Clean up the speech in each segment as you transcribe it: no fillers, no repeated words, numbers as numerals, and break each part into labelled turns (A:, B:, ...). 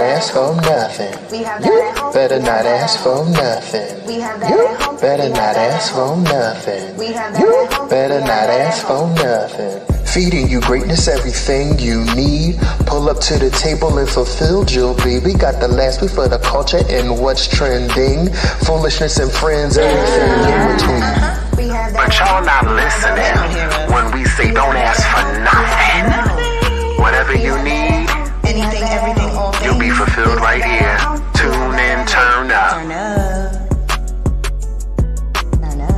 A: Ask for nothing. You better not ask for nothing. You better not ask for nothing. You better not ask for nothing. Feeding you greatness, everything you need. Pull up to the table and fulfill you'll be. We got the last week for the culture and what's trending. Foolishness and friends, everything in between. But y'all not listening when we say don't ask for nothing. Whatever you need,
B: anything, everything, all things,
A: you'll be fulfilled right here. Tune in, turn up.
B: Turn up. Turn up.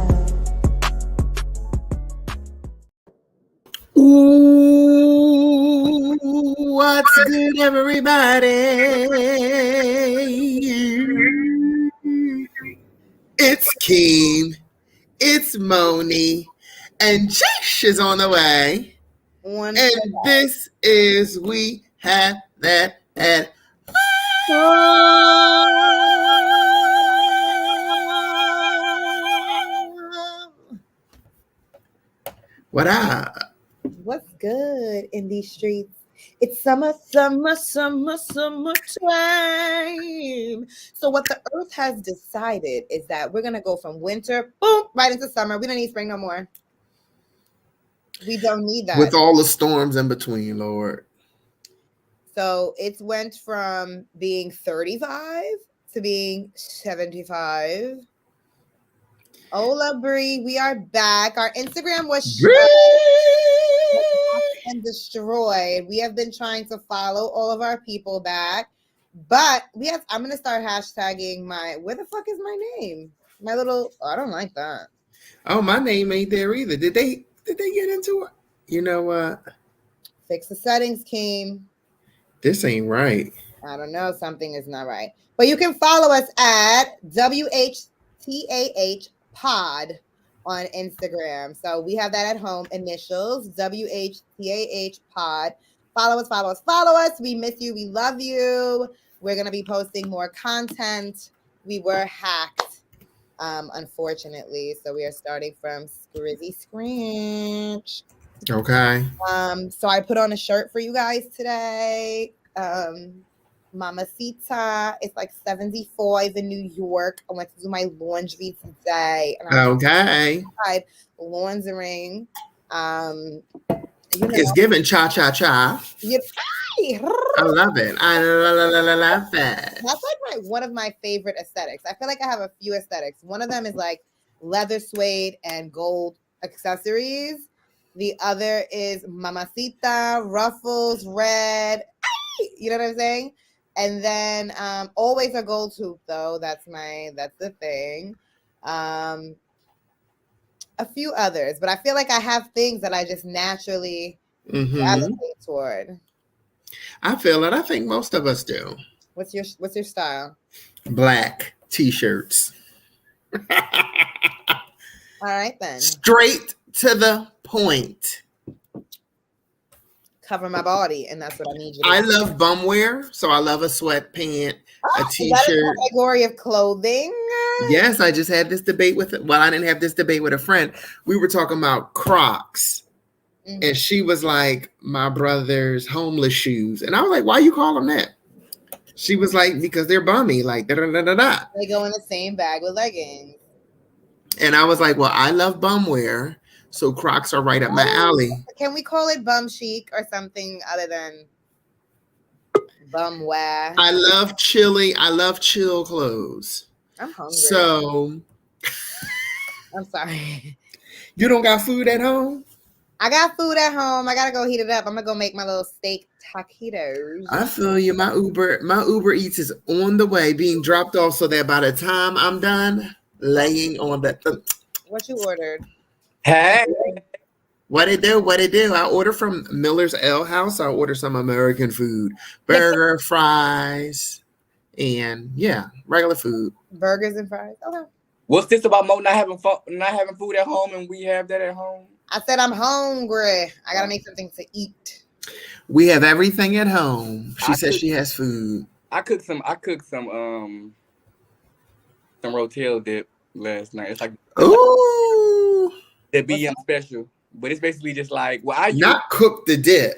C: Ooh, what's good, everybody? It's Keem, it's Moni, and Jish is on the way. And this is We Have That at Home. What up?
B: What's good in these streets? It's summertime. So what the earth has decided is that we're going to go from winter, boom, right into summer. We don't need spring no more. We don't need that.
C: With all the storms in between, Lord.
B: So it's went from being 35 to being 75. Hola, Bree. We are back. Our Instagram was and destroyed. We have been trying to follow all of our people back, but I'm going to start hashtagging where the fuck is my name? My little, I don't like that.
C: Oh, my name ain't there either. Did they get into it? You know what?
B: Fix the settings, Keem.
C: This ain't right.
B: I don't know. Something is not right. But you can follow us at WHTAH Pod on Instagram. So we have that at home. Initials, WHTAH Pod. Follow us. We miss you. We love you. We're going to be posting more content. We were hacked, unfortunately. So we are starting from scratch.
C: Okay.
B: So I put on a shirt for you guys today. Mamacita. It's like 74 in New York. I went to do my laundry today. And
C: Okay.
B: Laundering.
C: It's giving cha-cha-cha. I love it. I love that.
B: That's like one of my favorite aesthetics. I feel like I have a few aesthetics. One of them is like leather suede and gold accessories. The other is mamacita, ruffles, red. You know what I'm saying? And then always a gold tooth though. That's the thing. A few others, but I feel like I have things that I just naturally gravitate toward.
C: I feel it. I think most of us do.
B: What's your style?
C: Black t-shirts.
B: All right then.
C: Straight to the point.
B: Cover my body, and that's what I need you to
C: I
B: do.
C: love bum wear, so I love a sweatpant, a t-shirt.
B: Is that a category of clothing?
C: Yes, I just had this debate I didn't have this debate with a friend. We were talking about Crocs. And she was like, my brother's homeless shoes. And I was like, why you call them that? She was like, because they're bummy, like da-da-da-da-da.
B: They go in the same bag with leggings.
C: And I was like, well, I love bum wear, so Crocs are right up my alley.
B: Can we call it bum chic or something other than bum wear?
C: I love chilly. I love chill clothes.
B: I'm hungry.
C: So.
B: I'm sorry.
C: You don't got food at home?
B: I got food at home. I gotta go heat it up. I'm gonna go make my little steak taquitos.
C: I feel you. My Uber Eats is on the way, being dropped off, so that by the time I'm done laying on the.
B: What you ordered?
D: Hey.
C: What it do? I order from Miller's Ale House. I order some American food, burger, fries, and regular food.
B: Burgers and fries. Okay.
D: What's this about Mo not having food at home, and we have that at home?
B: I said I'm hungry. I gotta make something to eat.
C: We have everything at home. She says she has food.
D: I cooked some rotel dip last night. It's like the BM special, but it's basically just like
C: not cook the dip.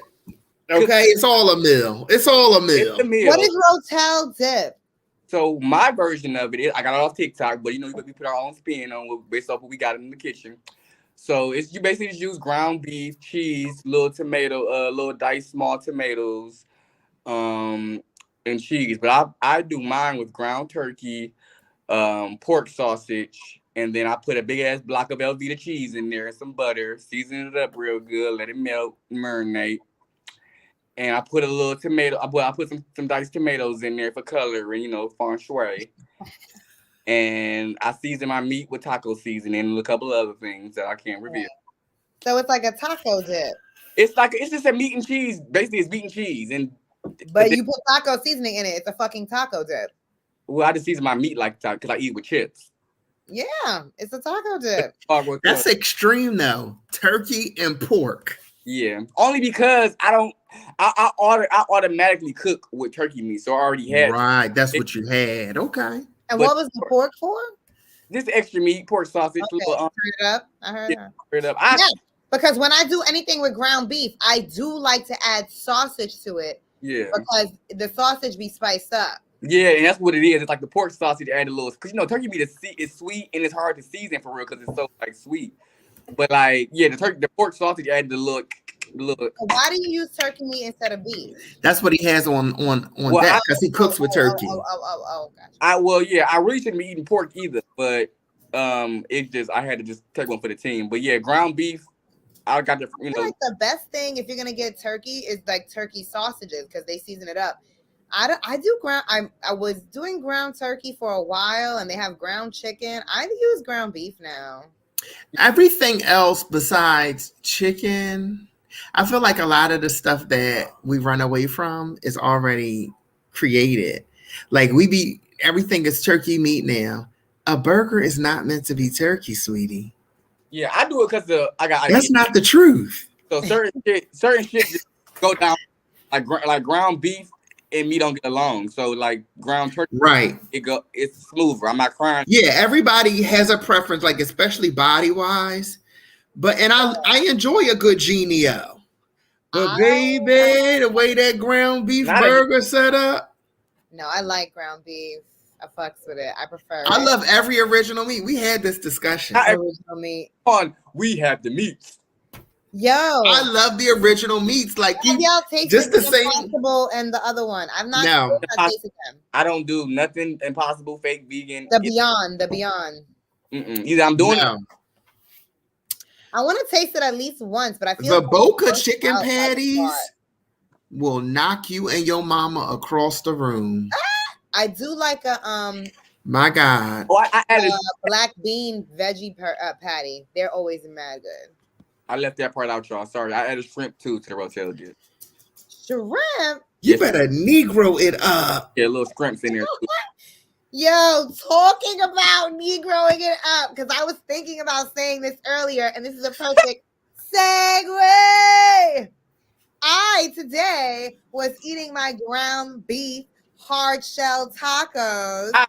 C: Okay, it's all a meal. It's all a meal.
D: It's a meal.
B: What is Rotel dip?
D: So my version of it is I got it off TikTok, but we put our own spin on based off what we got in the kitchen. So it's you basically just use ground beef, cheese, little tomato, little diced small tomatoes, and cheese. But I do mine with ground turkey, pork sausage, and then I put a big ass block of Velveeta cheese in there and some butter, season it up real good, let it melt, marinate. And I put a little tomato. I put some diced tomatoes in there for color and feng shui. And I season my meat with taco seasoning and a couple of other things that I can't reveal.
B: So it's like a taco dip.
D: It's just a meat and cheese. Basically, it's meat and cheese.
B: But you put taco seasoning in it. It's a fucking taco dip.
D: Well, I just season my meat like that because I eat with chips.
B: Yeah, it's a taco dip.
C: That's extreme though. Turkey and pork.
D: Yeah, only because I automatically cook with turkey meat, so I already had.
C: Right, that's what you had. Okay.
B: And what was the pork for?
D: Just extra meat, pork sausage.
B: Okay, turn it up. I heard her.
D: Turn it up.
B: Yeah, because when I do anything with ground beef, I do like to add sausage to it.
D: Yeah.
B: Because the sausage be spiced up.
D: Yeah, and that's what it is. It's like the pork sausage add a little, because turkey meat is sweet and it's hard to season for real because it's so sweet. But the pork sausage added the look.
B: So why do you use turkey meat instead of beef?
C: That's what he has on that because he cooks with turkey.
B: Gotcha.
D: I really shouldn't be eating pork either, but it's just I had to just take one for the team. But yeah, ground beef, I got the
B: I feel like the best thing if you're gonna get turkey is like turkey sausages because they season it up. I was doing ground turkey for a while and they have ground chicken. I use ground beef now.
C: Everything else besides chicken, I feel like a lot of the stuff that we run away from is already created. Like everything is turkey meat now. A burger is not meant to be turkey, sweetie.
D: Yeah, I do it because
C: that's not the truth.
D: So certain shit just go down like ground beef and meat don't get along. So like ground turkey,
C: right?
D: It's smoother. I'm not crying.
C: Yeah, everybody has a preference, like especially body wise. But I enjoy a good genio. But baby, the way that ground beef burger set up.
B: No, I like ground beef. I fucks with it. I prefer
C: I love every original meat. We had this discussion.
B: Original meat.
D: We have the meats.
B: Yo,
C: I love the original meats. Like
B: y'all tasted
C: just the same.
B: Impossible and the other one. I've not tasted them.
D: I don't do nothing impossible, fake, vegan.
B: The Beyond.
D: Either I'm doing it.
B: I want to taste it at least once, but I feel
C: the Boca chicken patties will knock you and your mama across the room.
B: I do like a
C: my God.
D: Oh, I added
B: black bean veggie patty. They're always mad good.
D: I left that part out, y'all. Sorry, I added shrimp too to the Rotel dish.
B: Shrimp?
C: You better Negro it up.
D: Yeah, little shrimps in there too.
B: Yo, talking about Negroing it up, because I was thinking about saying this earlier, and this is a perfect segue. I today was eating my ground beef hard shell tacos. I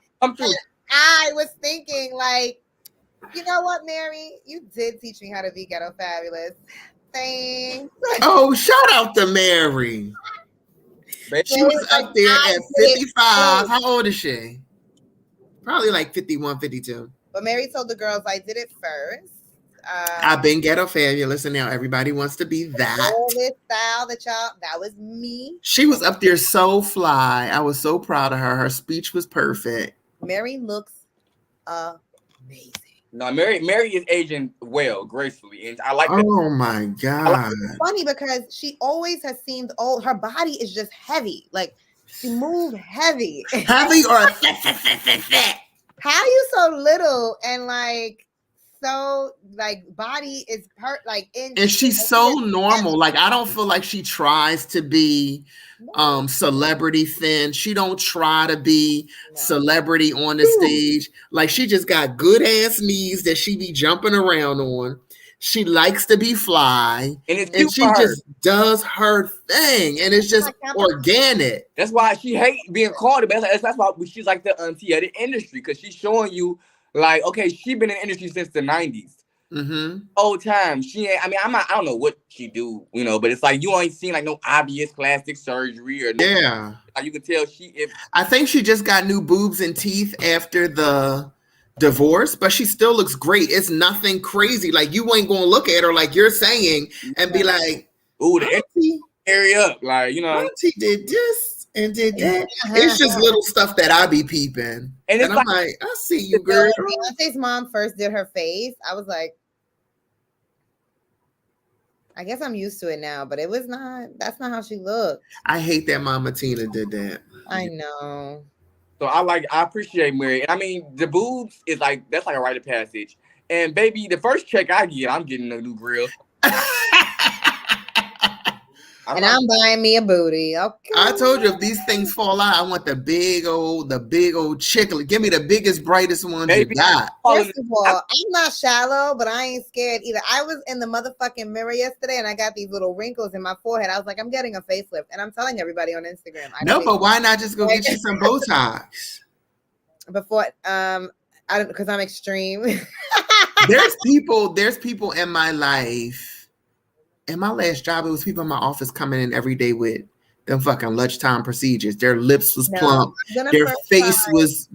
B: was thinking, like, you know what, Mary? You did teach me how to be ghetto fabulous. Thanks.
C: Oh, shout out to Mary. She was up there at 55. How old is she? Probably like 51, 52.
B: But Mary told the girls I did it first.
C: I've been ghetto fabulous, and now everybody wants to be that.
B: All this style that was me.
C: She was up there so fly. I was so proud of her. Her speech was perfect.
B: Mary looks amazing.
D: No, Mary is aging well, gracefully, and I like that.
C: Oh my God!
B: It's funny because she always has seemed old. Her body is just heavy. Like she moved heavy.
C: Heavy or
B: how are you so little and like so like body is hurt like in
C: and she's so normal. Like I don't feel like she tries to be celebrity thin. She don't try to be celebrity on the stage. Like she just got good ass knees that she be jumping around on. She likes to be fly, and she just does her thing, and it's just organic.
D: That's why she hates being called it. That's why she's like the auntie of the industry, because she's showing you, like, okay, she's been in the industry since the 90s.
C: Mm-hmm.
D: Whole time she ain't. I mean, I don't know what she do, but it's like you ain't seen like no obvious plastic surgery or no.
C: Yeah.
D: Like you can tell
C: I think she just got new boobs and teeth after the divorce, but she still looks great. It's nothing crazy. Like you ain't gonna look at her like you're saying and be like,
D: ooh, the area up, like
C: Auntie did this and did that. It's just little stuff that I be peeping, and I'm like, I see you, girl.
B: When Beyonce's mom first did her face, I was like, I guess I'm used to it now, but it was not. That's not how she looked.
C: I hate that Mama Tina did that.
B: I know.
D: So I appreciate Mary. And I mean, the boobs is like that's like a rite of passage. And baby, the first check I get, I'm getting a new grill.
B: And I'm buying me a booty. Okay.
C: I told you if these things fall out, I want the big old chicklet. Give me the biggest, brightest ones you got.
B: First of all, I'm not shallow, but I ain't scared either. I was in the motherfucking mirror yesterday and I got these little wrinkles in my forehead. I was like, I'm getting a facelift. And I'm telling everybody on Instagram.
C: No, but why not just go get you some Botox?
B: Before, because I'm extreme.
C: There's people in my life. In my last job, it was people in my office coming in every day with them fucking lunchtime procedures. Their lips was plump. Their face was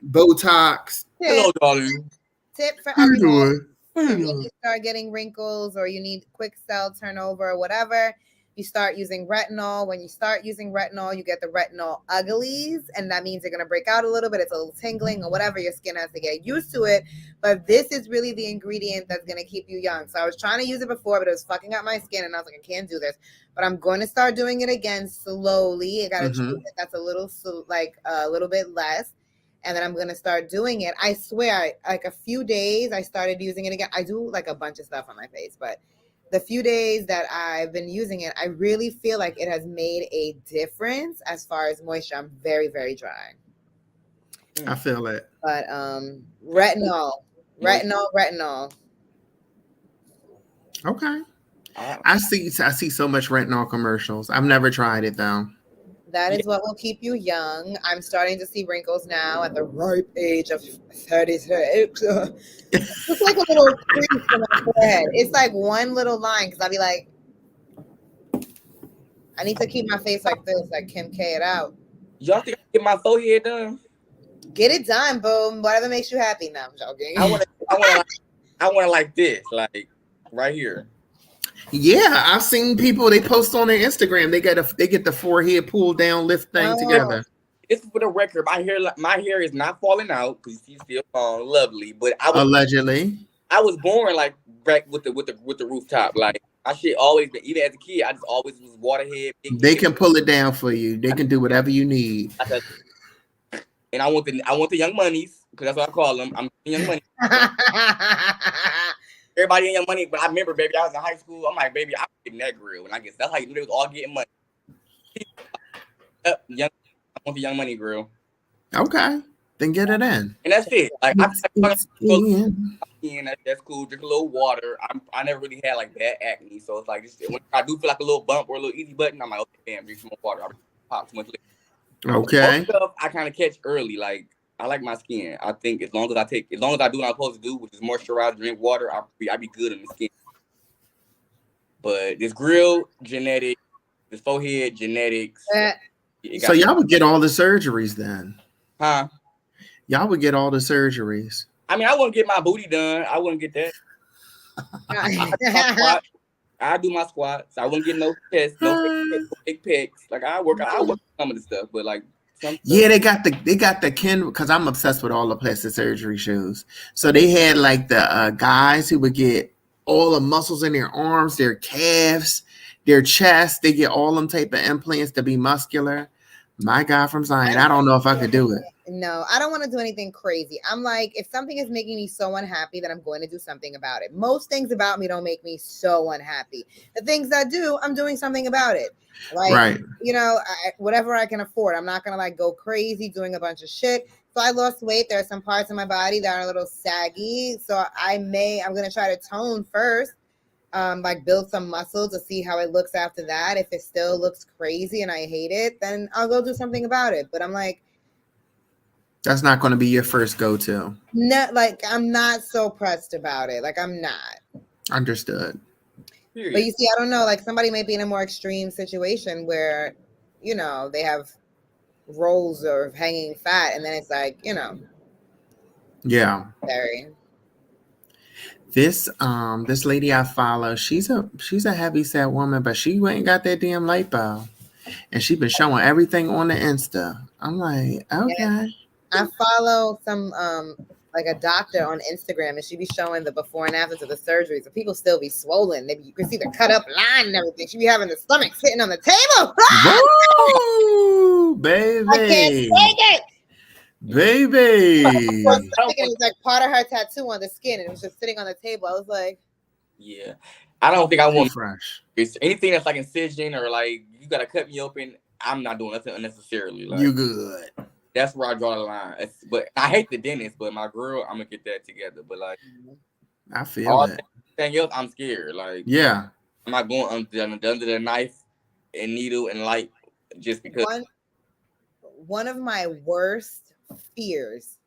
C: Botox.
D: Hello, darling.
B: Tip for everyone. You start getting wrinkles or you need quick cell turnover or whatever, you start using retinol. When you start using retinol, you get the retinol uglies, and that means you're going to break out a little bit. It's a little tingling or whatever. Your skin has to get used to it. But this is really the ingredient that's going to keep you young. So I was trying to use it before, but it was fucking up my skin, and I was like, I can't do this. But I'm going to start doing it again slowly. I got to choose it. That's a little bit less. And then I'm going to start doing it. I swear, like a few days, I started using it again. I do like a bunch of stuff on my face, but the few days that I've been using it, I really feel like it has made a difference as far as moisture. I'm very, very dry.
C: I feel it.
B: But retinol.
C: Okay. I see so much retinol commercials. I've never tried it though.
B: That is what will keep you young. I'm starting to see wrinkles now at the ripe age of 36. It's like a little crease in my forehead. It's like one little line because I'll be like, I need to keep my face like this, like Kim K it out.
D: Y'all think I can get my forehead done?
B: Get it done, boom. Whatever makes you happy. Now I'm joking.
D: I want to like this, like right here.
C: Yeah, I've seen people. They post on their Instagram. They get the forehead pull down lift thing together.
D: It's for the record. My hair is not falling out because she's still lovely. But
C: Allegedly,
D: I was born like back with the rooftop. Like I should always been. Even as a kid, I just always was waterhead.
C: They can pull it down for you. They can do whatever you need.
D: And I want the young monies because that's what I call them. I'm young money. Everybody in Young Money, but I remember, baby, I was in high school. I'm like, baby, I'm getting that grill, and I guess that's how you knew they was all getting money. I want the Young Money grill.
C: Okay, then get it in,
D: and that's it. Like that's cool. Drink a little water. I never really had like bad acne, so it's like just when I do feel like a little bump or a little easy button, I'm like, okay, damn, drink some more water. I pop too much liquor.
C: Okay.
D: Stuff I kind of catch early, like. I like my skin. I think as long as I do what I'm supposed to do, which is moisturize, drink water, I'll be good in the skin. But this grill, genetic, this forehead, genetics.
C: So y'all would get all the surgeries then?
D: Huh?
C: Y'all would get all the surgeries.
D: I mean, I wouldn't get my booty done. I wouldn't get that. I do my squats. I wouldn't get no chest, no big pecs. Like I work some of the stuff, but like.
C: Yeah, they got the Ken because I'm obsessed with all the plastic surgery shows. So they had like the guys who would get all the muscles in their arms, their calves, their chest. They get all them type of implants to be muscular. My God from Zion, I don't know if I could do it.
B: No, I don't want to do anything crazy. I'm like, if something is making me so unhappy, then I'm going to do something about it. Most things about me don't make me so unhappy. The things I do, I'm doing something about it. Like,
C: right.
B: Whatever I can afford. I'm not going to like go crazy doing a bunch of shit. So I lost weight. There are some parts of my body that are a little saggy. So I'm going to try to tone first. Like build some muscle to see how it looks after that. If it still looks crazy and I hate it, then I'll go do something about it. But I'm like,
C: That's not going to be your first go-to.
B: No, like I'm not so pressed about it. Like I'm not.
C: Understood.
D: Period.
B: But you see, I don't know. Like somebody may be in a more extreme situation where, you know, they have rolls of hanging fat, and then it's like, you know.
C: Yeah.
B: Very.
C: This lady I follow, she's a heavy set woman, but she ain't got that damn lipo, and she been showing everything on the Insta. I'm like, okay.
B: Yeah. I follow some like a doctor on Instagram, and she be showing the before and afters of the surgeries, and people still be swollen. You can see the cut up line and everything. She be having the stomach sitting on the table.
C: Woo, baby!
B: I can't take it.
C: Baby,
B: It's like part of her tattoo on the skin, and it was just sitting on the table. I was like,
D: yeah, I don't think I want
C: fresh.
D: It's anything that's like incision or like you gotta cut me open. I'm not doing nothing unnecessarily. Like,
C: you good?
D: That's where I draw the line. But I hate the dentist, but my girl, I'm gonna get that together. But like,
C: I feel it.
D: Anything else, I'm scared. Like,
C: yeah,
D: I'm not going under the knife and needle and light just because.
B: One of my worst fears.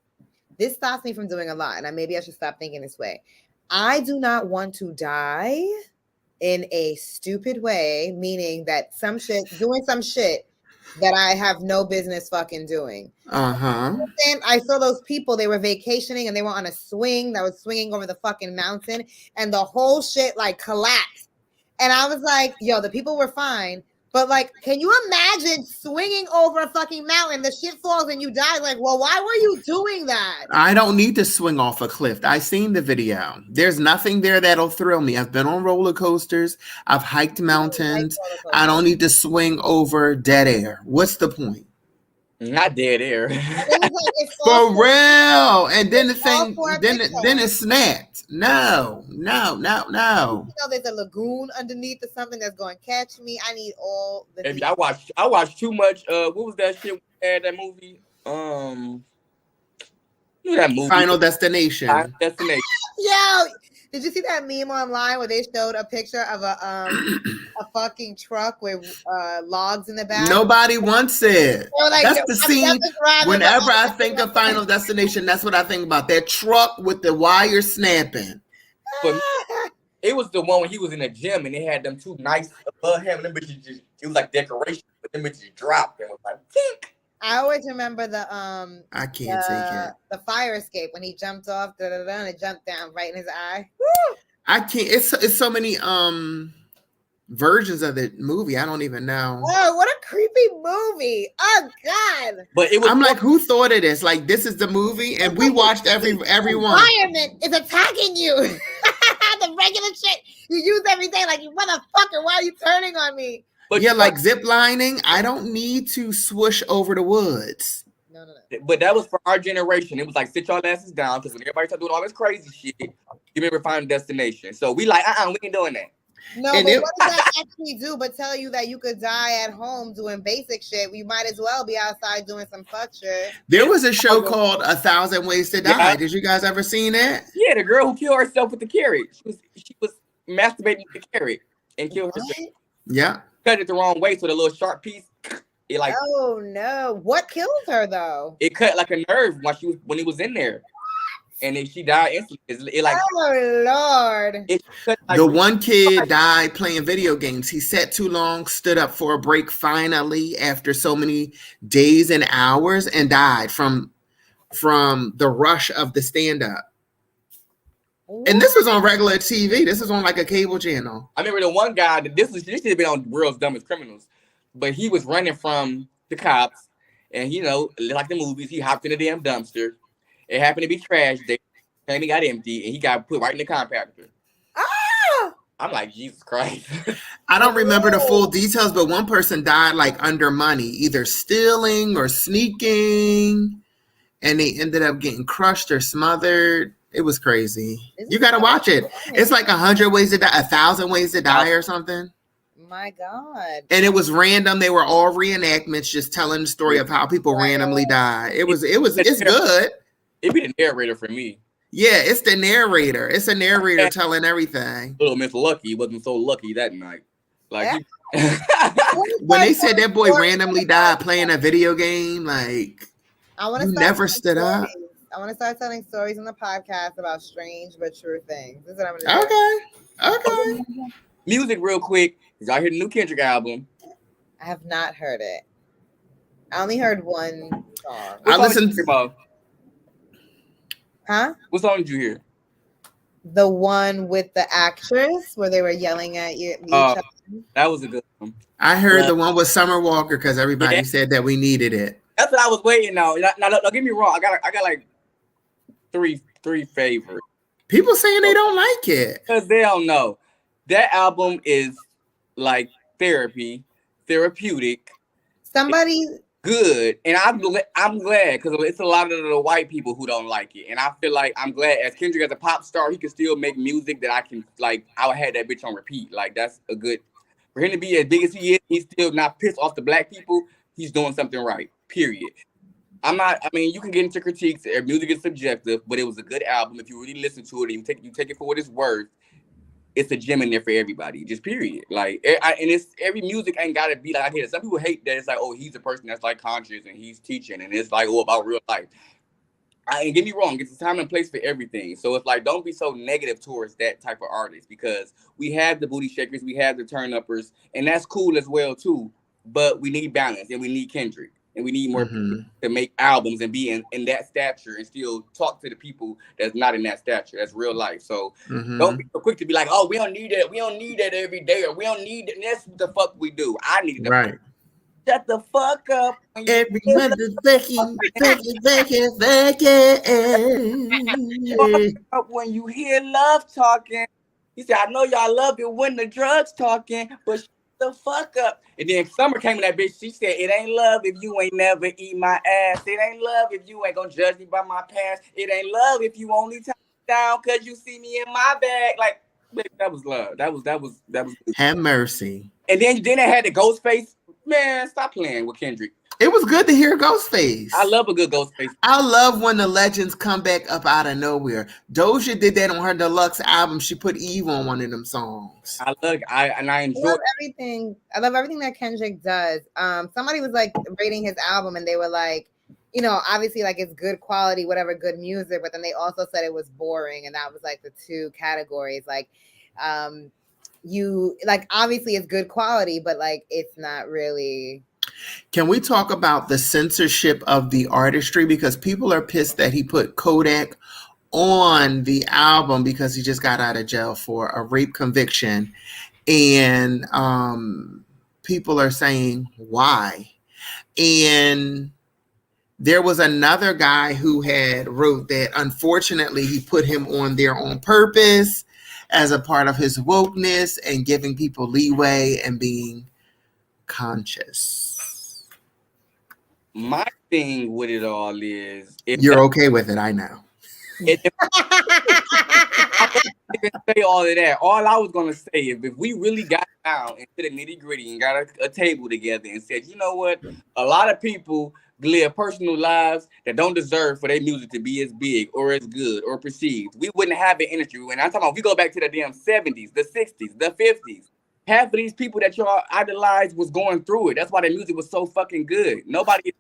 B: This stops me from doing a lot, and maybe I should stop thinking this way. I do not want to die in a stupid way, meaning that doing some shit that I have no business fucking doing. And I saw those people, they were vacationing and they were on a swing that was swinging over the fucking mountain, and the whole shit like collapsed. And I was like, yo, the people were fine. But like, can you imagine swinging over a fucking mountain? The shit falls and you die. Like, well, why were you doing that?
C: I don't need to swing off a cliff. I seen the video. There's nothing there that'll thrill me. I've been on roller coasters. I've hiked mountains. I don't need to swing over dead air. What's the point?
D: Not dead air.
C: For real. And then the thing, then it snapped. No. You know,
B: there's a lagoon underneath or something that's going to catch me. I need all the.
D: Maybe I watched too much. What was that shit? We had that movie. That movie.
C: Final Destination.
D: Final Destination.
B: Yo, did you see that meme online where they showed a picture of a fucking truck with logs in the back? Nobody
C: wants it. Like, that's the scene. Whenever I think of Final Destination, that's what I think about. That truck with the wire snapping.
D: But it was the one when he was in the gym and they had them two nice above him. Them bitches just, it was like decoration, but them bitches dropped and was like, tink.
B: I always remember the
C: I can't take it.
B: The fire escape when he jumped off and it jumped down right in his eye. Woo!
C: I can't. It's so many versions of the movie. I don't even know.
B: Oh, what a creepy movie! Oh God!
C: But it was. I'm like, who thought of this? Like, this is the movie, and we watched everyone.
B: Environment is attacking you. The regular shit you use every day. Like, you motherfucker, why are you turning on me?
C: But yeah, like zip lining, I don't need to swoosh over the woods.
D: No. But that was for our generation. It was like, sit y'all asses down, because when everybody started doing all this crazy shit, you remember Final Destination. So we like, we ain't doing that.
B: No, and but what does that actually do but tell you that you could die at home doing basic shit? We might as well be outside doing some fuck shit.
C: There was a show called 1,000 Ways to Die. Yeah. Did you guys ever seen that?
D: Yeah, the girl who killed herself with the carrot. She was masturbating with the carrot and killed herself.
C: Yeah.
D: Cut it the wrong way, so the little sharp piece, it like.
B: Oh no! What killed her though?
D: It cut like a nerve when it was in there, and then she died instantly. It like.
B: Oh Lord!
D: It cut like
C: the one kid died playing video games. He sat too long, stood up for a break finally after so many days and hours, and died from the rush of the stand up. And this was on regular TV. This was on like a cable channel.
D: I remember the one guy that this should have been on World's Dumbest Criminals, but he was running from the cops, and you know, like the movies, he hopped in a damn dumpster. It happened to be trash day, and he got empty, and he got put right in the compactor.
B: Ah!
D: I'm like, Jesus Christ.
C: I don't remember the full details, but one person died like under money, either stealing or sneaking, and they ended up getting crushed or smothered. It was crazy. You got to watch it. It's like 100 Ways to Die, 1,000 Ways to Die or something.
B: My God.
C: And it was random. They were all reenactments, just telling the story of how people randomly die. It's good.
D: It'd be the narrator for me.
C: Yeah, it's the narrator. It's a narrator telling everything.
D: Little Miss Lucky wasn't so lucky that night. Like
C: when they said that boy randomly died playing a video game, like
B: I want to
C: You
B: start
C: never
B: telling
C: stood up.
B: stories. I want to start telling stories on the podcast about strange but true things. This is what I'm going to do.
C: Okay.
D: Music, real quick. Did y'all hear the new Kendrick album?
B: I have not heard it. I only heard one song.
C: I listened.
B: Huh?
D: What song did you hear?
B: The one with the actress where they were yelling at each other.
D: That was a good one.
C: I heard the one with Summer Walker because everybody said that we needed it.
D: That's what I was waiting on. Now, don't get me wrong. I got like three favorites.
C: People saying they don't like it
D: because they don't know. That album is like therapeutic.
B: Somebody
D: good, and I'm glad because it's a lot of the white people who don't like it, and I feel like I'm glad as Kendrick as a pop star, he can still make music that I can like. I would have that bitch on repeat. Like that's a good for him to be as big as he is. He's still not pissed off the black people. He's doing something right. Period. I mean, you can get into critiques. Music is subjective, but it was a good album. If you really listen to it and you take it for what it's worth, it's a gem in there for everybody. Just period. Like, and it's every music ain't gotta be like I hear. Some people hate that it's like, oh, he's a person that's like conscious and he's teaching, and it's like, oh, about real life. And get me wrong, it's a time and place for everything. So it's like, don't be so negative towards that type of artist because we have the booty shakers, we have the turn uppers, and that's cool as well too. But we need balance, and we need Kendrick. And we need more people to make albums and be in that stature and still talk to the people that's not in that stature. That's real life. So don't be so quick to be like, oh, we don't need that. We don't need that every day. Or we don't need that. And that's what the fuck we do. I need to shut the fuck up.
C: Every motherfucking
D: when you hear love talking. He said, I know y'all love it when the drugs talking, but the fuck up. And then Summer came in that bitch. She said, it ain't love if you ain't never eat my ass. It ain't love if you ain't gonna judge me by my past. It ain't love if you only turn down because you see me in my bag. Like, that was love. That was
C: have mercy.
D: And then I had the Ghostface. Man, stop playing with Kendrick.
C: It was good to hear Ghostface.
D: I love a good Ghostface.
C: I love when the legends come back up out of nowhere. Doja did that on her deluxe album. She put Eve on one of them songs.
D: I enjoy
B: everything. I love everything that Kendrick does. Somebody was like rating his album and they were like, you know, obviously like it's good quality, whatever, good music, but then they also said it was boring, and that was like the two categories. Like, you like obviously it's good quality, but like it's not really.
C: Can we talk about the censorship of the artistry? Because people are pissed that he put Kodak on the album because he just got out of jail for a rape conviction. And people are saying, why? And there was another guy who had wrote that, unfortunately, he put him on there on purpose as a part of his wokeness and giving people leeway and being conscious.
D: My thing with it all is
C: you're okay with it, I know.
D: I didn't say all of that. All I was gonna say is if we really got down into the nitty-gritty and got a table together and said, you know what, a lot of people live personal lives that don't deserve for their music to be as big or as good or perceived, we wouldn't have an industry. And I'm talking about if we go back to the damn 70s, the 60s, the 50s. Half of these people that y'all idolized was going through it. That's why their music was so fucking good. Nobody is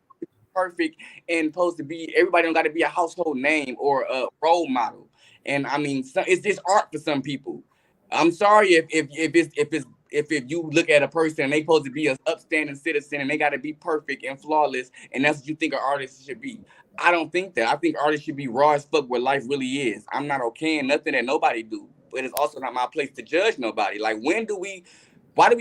D: perfect and supposed to be, everybody don't got to be a household name or a role model. And I mean, it's just art for some people. I'm sorry if you look at a person and they supposed to be an upstanding citizen and they got to be perfect and flawless, and that's what you think an artist should be. I don't think that. I think artists should be raw as fuck where life really is. I'm not okaying nothing that nobody do, but it's also not my place to judge nobody. Like, why do we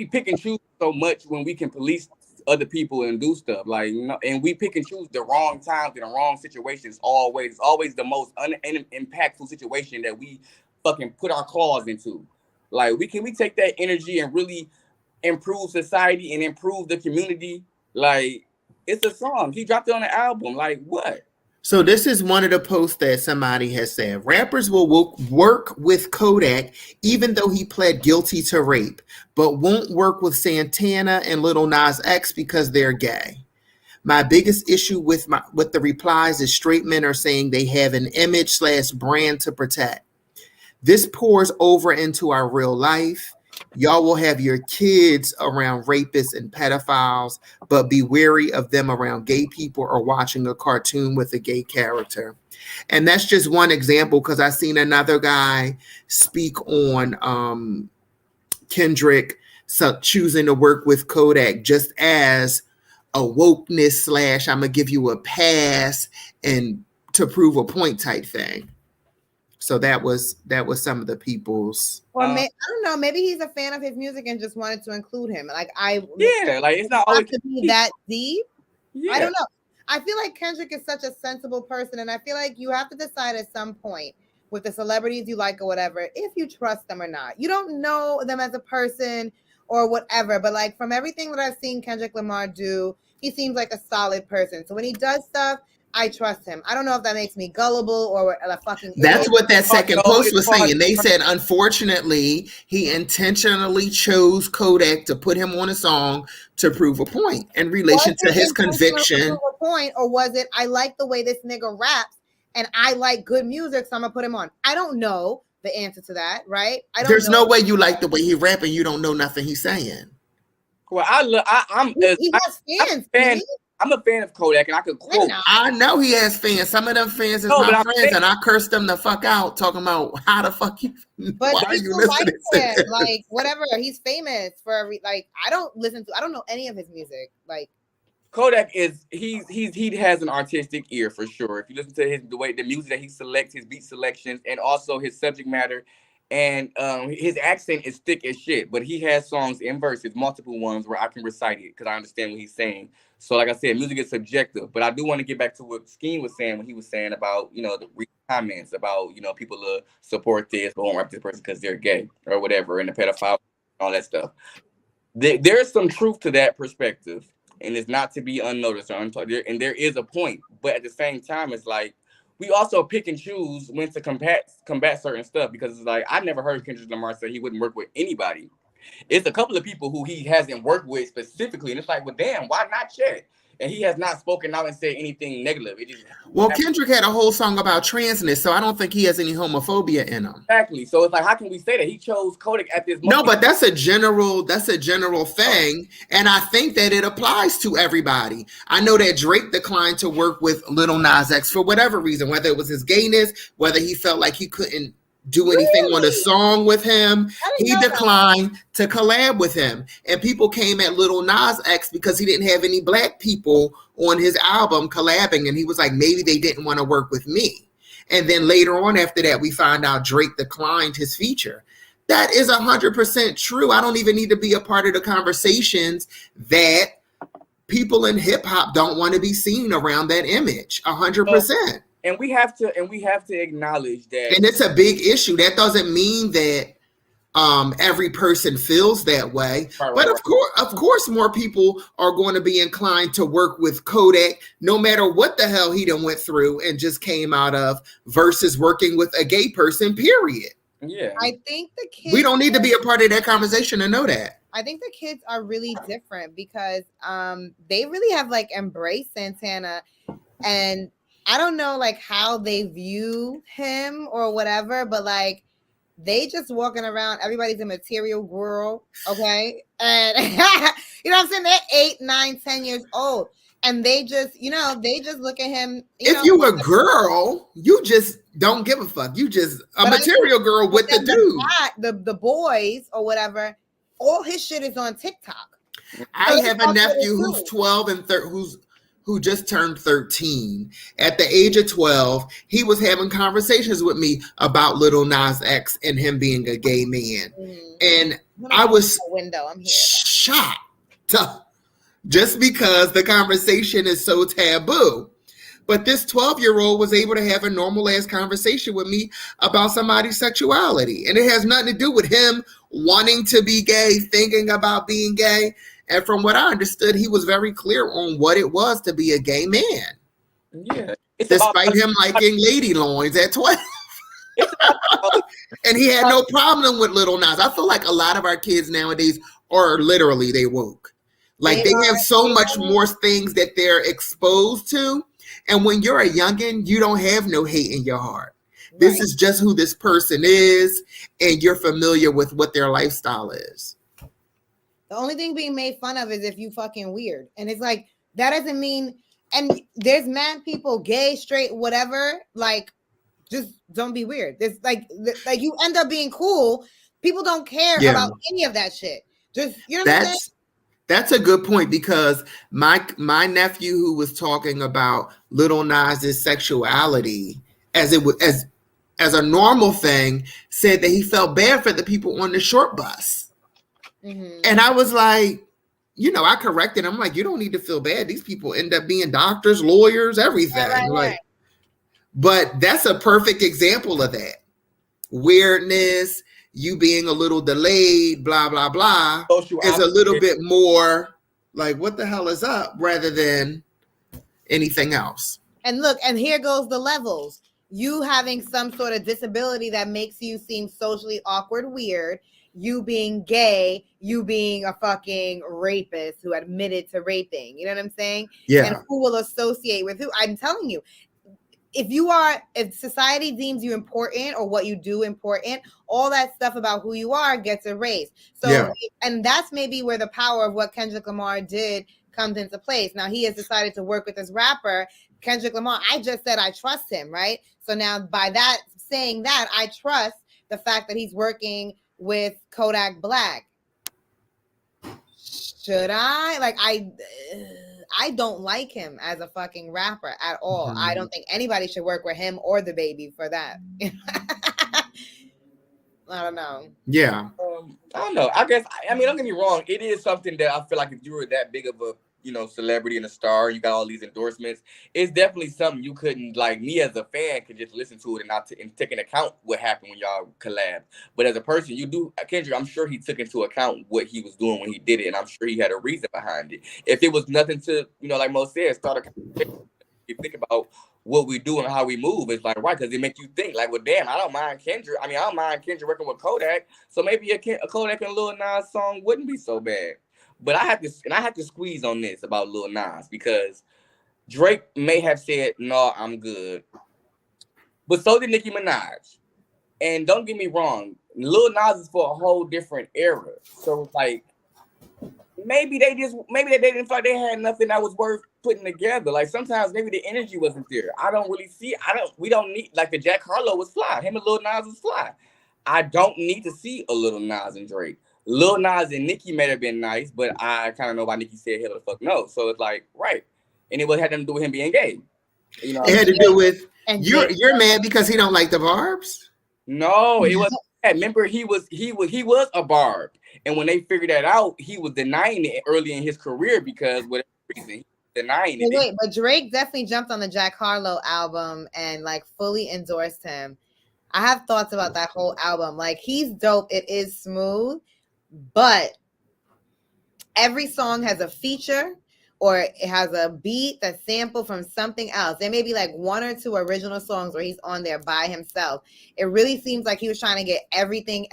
D: pick and choose so much when we can police other people and do stuff? Like, you know, and we pick and choose the wrong times in the wrong situations always. It's always the most impactful situation that we fucking put our claws into. Like, can we take that energy and really improve society and improve the community? Like, it's a song. He dropped it on the album. Like, what?
C: So this is one of the posts that somebody has said. Rappers will work with Kodak even though he pled guilty to rape, but won't work with Santana and Lil Nas X because they're gay. My biggest issue with the replies is straight men are saying they have an image/brand to protect. This pours over into our real life. Y'all will have your kids around rapists and pedophiles, but be wary of them around gay people or watching a cartoon with a gay character. And that's just one example, because I seen another guy speak on Kendrick choosing to work with Kodak just as a wokeness / I'm gonna give you a pass and to prove a point type thing. So that was some of the people's.
B: Or I don't know. Maybe he's a fan of his music and just wanted to include him. Like
D: it's not always
B: to be that deep.
D: Yeah.
B: I don't know. I feel like Kendrick is such a sensible person, and I feel like you have to decide at some point with the celebrities you like or whatever if you trust them or not. You don't know them as a person or whatever, but like from everything that I've seen Kendrick Lamar do, he seems like a solid person. So when he does stuff, I trust him. I don't know if that makes me gullible or a fucking
C: That's
B: idiot.
C: what that second post was saying. They said, unfortunately, he intentionally chose Kodak to put him on a song to prove a point in relation to his conviction.
B: To prove a point, or was it, I like the way this nigga raps and I like good music, so I'm gonna put him on? I don't know the answer to that, right?
C: There's no way you like the way he rap and you don't know nothing he's saying.
D: Well,
B: he has fans.
D: I'm a fan of Kodak, and I could quote.
C: I know he has fans. Some of them fans is my friends, and I cursed them the fuck out, talking about how the fuck you.
B: But
C: why are you listening to him?
B: Like whatever, he's famous for like I don't know any of his music. Like
D: Kodak he has an artistic ear for sure. If you listen to the music that he selects, his beat selections, and also his subject matter. And his accent is thick as shit, but he has songs in verses, multiple ones where I can recite it because I understand what he's saying. So like I said, music is subjective, but I do want to get back to what Skeen was saying when he was saying about, the comments about, people support this but won't rap this person because they're gay or whatever, and the pedophile, all that stuff. There's some truth to that perspective, and it's not to be unnoticed or untalked. And there is a point, but at the same time, it's like, we also pick and choose when to combat certain stuff, because it's like, I never heard Kendrick Lamar say he wouldn't work with anybody. It's a couple of people who he hasn't worked with specifically, and it's like, well, damn, why not Chet? And he has not spoken out and said anything negative.
C: Kendrick had a whole song about transness, so I don't think he has any homophobia in him.
D: Exactly. So it's like, how can we say that he chose Kodak at this moment?
C: No, but that's a general thing, and I think that it applies to everybody. I know that Drake declined to work with Lil Nas X for whatever reason, whether it was his gayness, whether he felt like he couldn't do anything on a song with him. He declined to collab with him, and people came at Lil Nas X because he didn't have any black people on his album collabing, and he was like, maybe they didn't want to work with me. And then later on after that, we find out Drake declined his feature. That is 100% true. I don't even need to be a part of the conversations that people in hip hop don't want to be seen around that image. 100%.
D: And we have to acknowledge that.
C: And it's a big issue. That doesn't mean that every person feels that way. But of course, more people are going to be inclined to work with Kodak, no matter what the hell he done went through and just came out of, versus working with a gay person, period.
D: Yeah.
B: I think the kids.
C: We don't need to be a part of that conversation to know that.
B: I think the kids are really different because they really have like embraced Santana, and I don't know like how they view him or whatever, but like they just walking around, everybody's a material girl, okay? And you know what I'm saying? They're 8, 9, 10 years old. And they just look at him.
C: If you a girl, you just don't give a fuck. You just a material girl with the dude.
B: The boys or whatever, all his shit is on TikTok.
C: I have a nephew who's 12 and who just turned 13. At the age of 12, he was having conversations with me about Lil Nas X and him being a gay man. And I was shocked just because the conversation is so taboo. But this 12-year-old was able to have a normal ass conversation with me about somebody's sexuality. And it has nothing to do with him wanting to be gay, thinking about being gay. And from what I understood, he was very clear on what it was to be a gay man.
D: Yeah.
C: Despite him liking lady loins at 12. And he had no problem with Lil Nas. I feel like a lot of our kids nowadays are literally, they woke. Like they have so much more things that they're exposed to. And when you're a youngin', you don't have no hate in your heart. This is just who this person is, and you're familiar with what their lifestyle is.
B: The only thing being made fun of is if you fucking weird. And it's like, that doesn't mean, and there's mad people, gay, straight, whatever, like, just don't be weird. There's like you end up being cool. People don't care about any of that shit. Just, you know what I'm saying?
C: That's a good point, because my nephew, who was talking about Lil Nas's sexuality as a normal thing, said that he felt bad for the people on the short bus. Mm-hmm. And I was like, I corrected him. I'm like, you don't need to feel bad. These people end up being doctors, lawyers, everything. Right. But that's a perfect example of that. Weirdness, you being a little delayed, blah, blah, blah, is a little bit more like, what the hell is up, rather than anything else. And
B: look, and here goes the levels. You having some sort of disability that makes you seem socially awkward, weird, you being gay, you being a fucking rapist who admitted to raping. You know what I'm saying?
C: Yeah.
B: And who will associate with who? I'm telling you, if society deems you important or what you do important, all that stuff about who you are gets erased. So, and that's maybe where the power of what Kendrick Lamar did comes into place. Now he has decided to work with this rapper, Kendrick Lamar. I just said I trust him, right? So now by that saying that, I trust the fact that he's working with Kodak Black. Should I? Like, I don't like him as a fucking rapper at all. Mm-hmm. I don't think anybody should work with him or the baby for that. I don't know.
C: Yeah.
D: I don't know. I guess, I mean, don't get me wrong. It is something that I feel like if you were that big of a, celebrity and a star, you got all these endorsements, it's definitely something you couldn't, like, me as a fan could just listen to it and not and take into account what happened when y'all collab. But as a person, you do, Kendrick, I'm sure he took into account what he was doing when he did it, and I'm sure he had a reason behind it. If it was nothing to, like Mo said, start a conversation, you think about what we do and how we move, it's like, right, because it makes you think, like, well, damn, I don't mind Kendrick. I mean, I don't mind Kendrick working with Kodak, so maybe a Kodak and Lil Nas song wouldn't be so bad. But I have to squeeze on this about Lil Nas, because Drake may have said, no, I'm good. But so did Nicki Minaj. And don't get me wrong, Lil Nas is for a whole different era. So it's like, maybe they didn't feel like they had nothing that was worth putting together. Like, sometimes maybe the energy wasn't there. We don't need, like, the Jack Harlow was fly. Him and Lil Nas was fly. I don't need to see a Lil Nas and Drake. Lil Nas and Nicki may have been nice, but I kind of know why Nicki said hell the fuck no. So it's like, right. And it had nothing to do with him being gay.
C: It had to do with, you're mad because he don't like the barbs?
D: No, it was, remember, he was a barb. And when they figured that out, he was denying it early in his career because whatever reason, he was denying it.
B: Wait, but Drake definitely jumped on the Jack Harlow album and, like, fully endorsed him. I have thoughts about that whole album. Like, he's dope. It is smooth. But every song has a feature or it has a beat that's sampled from something else. There may be like one or two original songs where he's on there by himself. It really seems like he was trying to get everything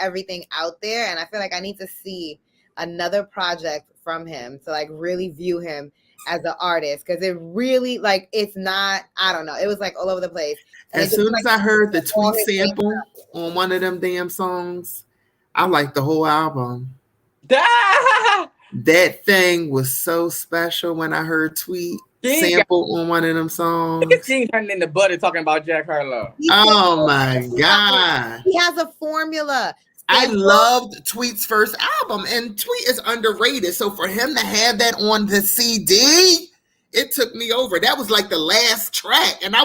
B: out there. And I feel like I need to see another project from him to, like, really view him as an artist. Because it really, like, it's not, I don't know. It was, like, all over the place. And
C: as soon as I heard the tweet sample on one of them damn songs, I liked the whole album. That thing was so special when I heard Tweet sample on one of them songs.
D: King turning into butter talking about Jack Harlow.
C: Oh my God.
B: He has a formula.
C: I loved Tweet's first album, and Tweet is underrated. So for him to have that on the CD, it took me over. That was like the last track. And I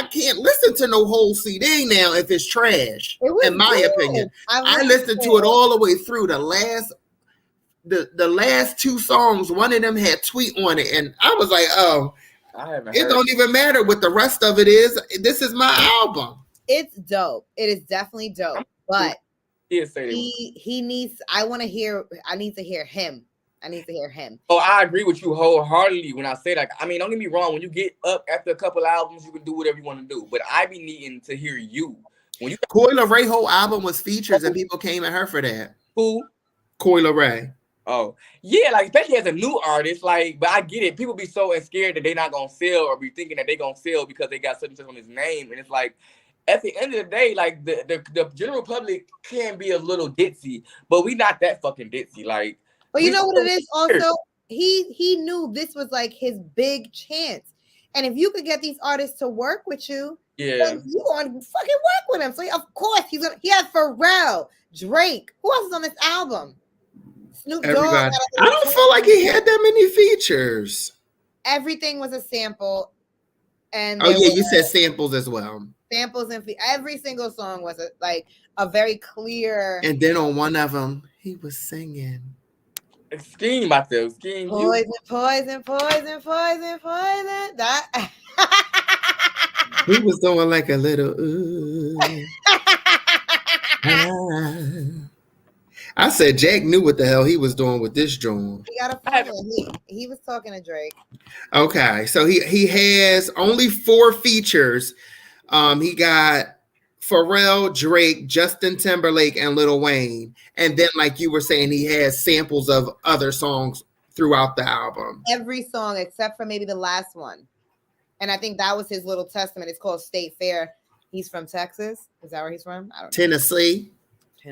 C: can't listen to no whole CD now if it's trash, in my opinion. I listened to it all the way through. The last two songs, one of them had Tweet on it, and I was like, oh, it don't even matter what the rest of it is. This is my album.
B: It's dope. It is definitely dope. But he needs, I need to hear him.
D: Oh, I agree with you wholeheartedly when I say that. I mean, don't get me wrong. When you get up after a couple albums, you can do whatever you want to do. But I be needing to hear you.
C: Coi Leray whole album was features, and people came at her for that.
D: Who?
C: Coi Leray.
D: Oh, yeah, like, especially as a new artist, like, but I get it. People be so scared that they're not going to sell or be thinking that they're going to sell because they got such and such on his name. And it's like, at the end of the day, like the general public can be a little ditzy, but we not that fucking ditzy. Like,
B: but you know what it is
D: here.
B: also? He knew this was like his big chance. And if you could get these artists to work with you,
D: Yeah,
B: you want to fucking work with him. So of course he has Pharrell, Drake. Who else is on this album? Snoop Dogg.
C: Everybody. I don't feel like he had that many features.
B: Everything was a sample. And
C: oh yeah, you said samples as well.
B: Samples and every single song was a very clear.
C: And then on one of them, he was singing.
D: Scheme about this. Scheme.
B: Poison. That.
C: He was doing like a little. I said Jack knew what the hell he was doing with this joint.
B: He got a phone. He was talking to Drake.
C: Okay, so he has only 4 features. He got Pharrell, Drake, Justin Timberlake, and Lil Wayne. And then, like you were saying, he has samples of other songs throughout the album.
B: Every song except for maybe the last one. And I think that was his little testament. It's called State Fair. He's from Texas. Is that where he's from? I don't know.
C: Tennessee.
B: I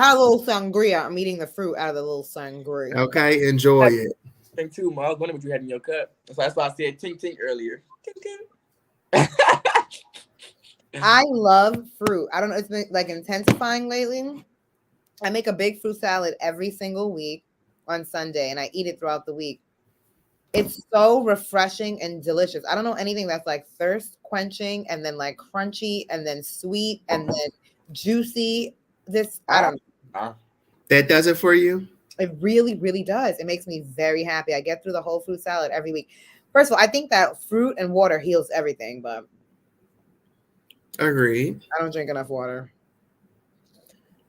B: had a little sangria. I'm eating the fruit out of the little sangria.
C: Okay, enjoy it.
D: Thing too, Ma. I was wondering what you had in your cup. So that's why I said tink tink earlier. Tink tink.
B: I love fruit. I don't know. It's been like intensifying lately. I make a big fruit salad every single week on Sunday, and I eat it throughout the week. It's so refreshing and delicious. I don't know anything that's like thirst quenching and then like crunchy and then sweet and then juicy. I don't know.
C: That does it for you?
B: It really, really does. It makes me very happy. I get through the whole fruit salad every week. First of all, I think that fruit and water heals everything, but
C: agreed.
B: I don't drink enough water.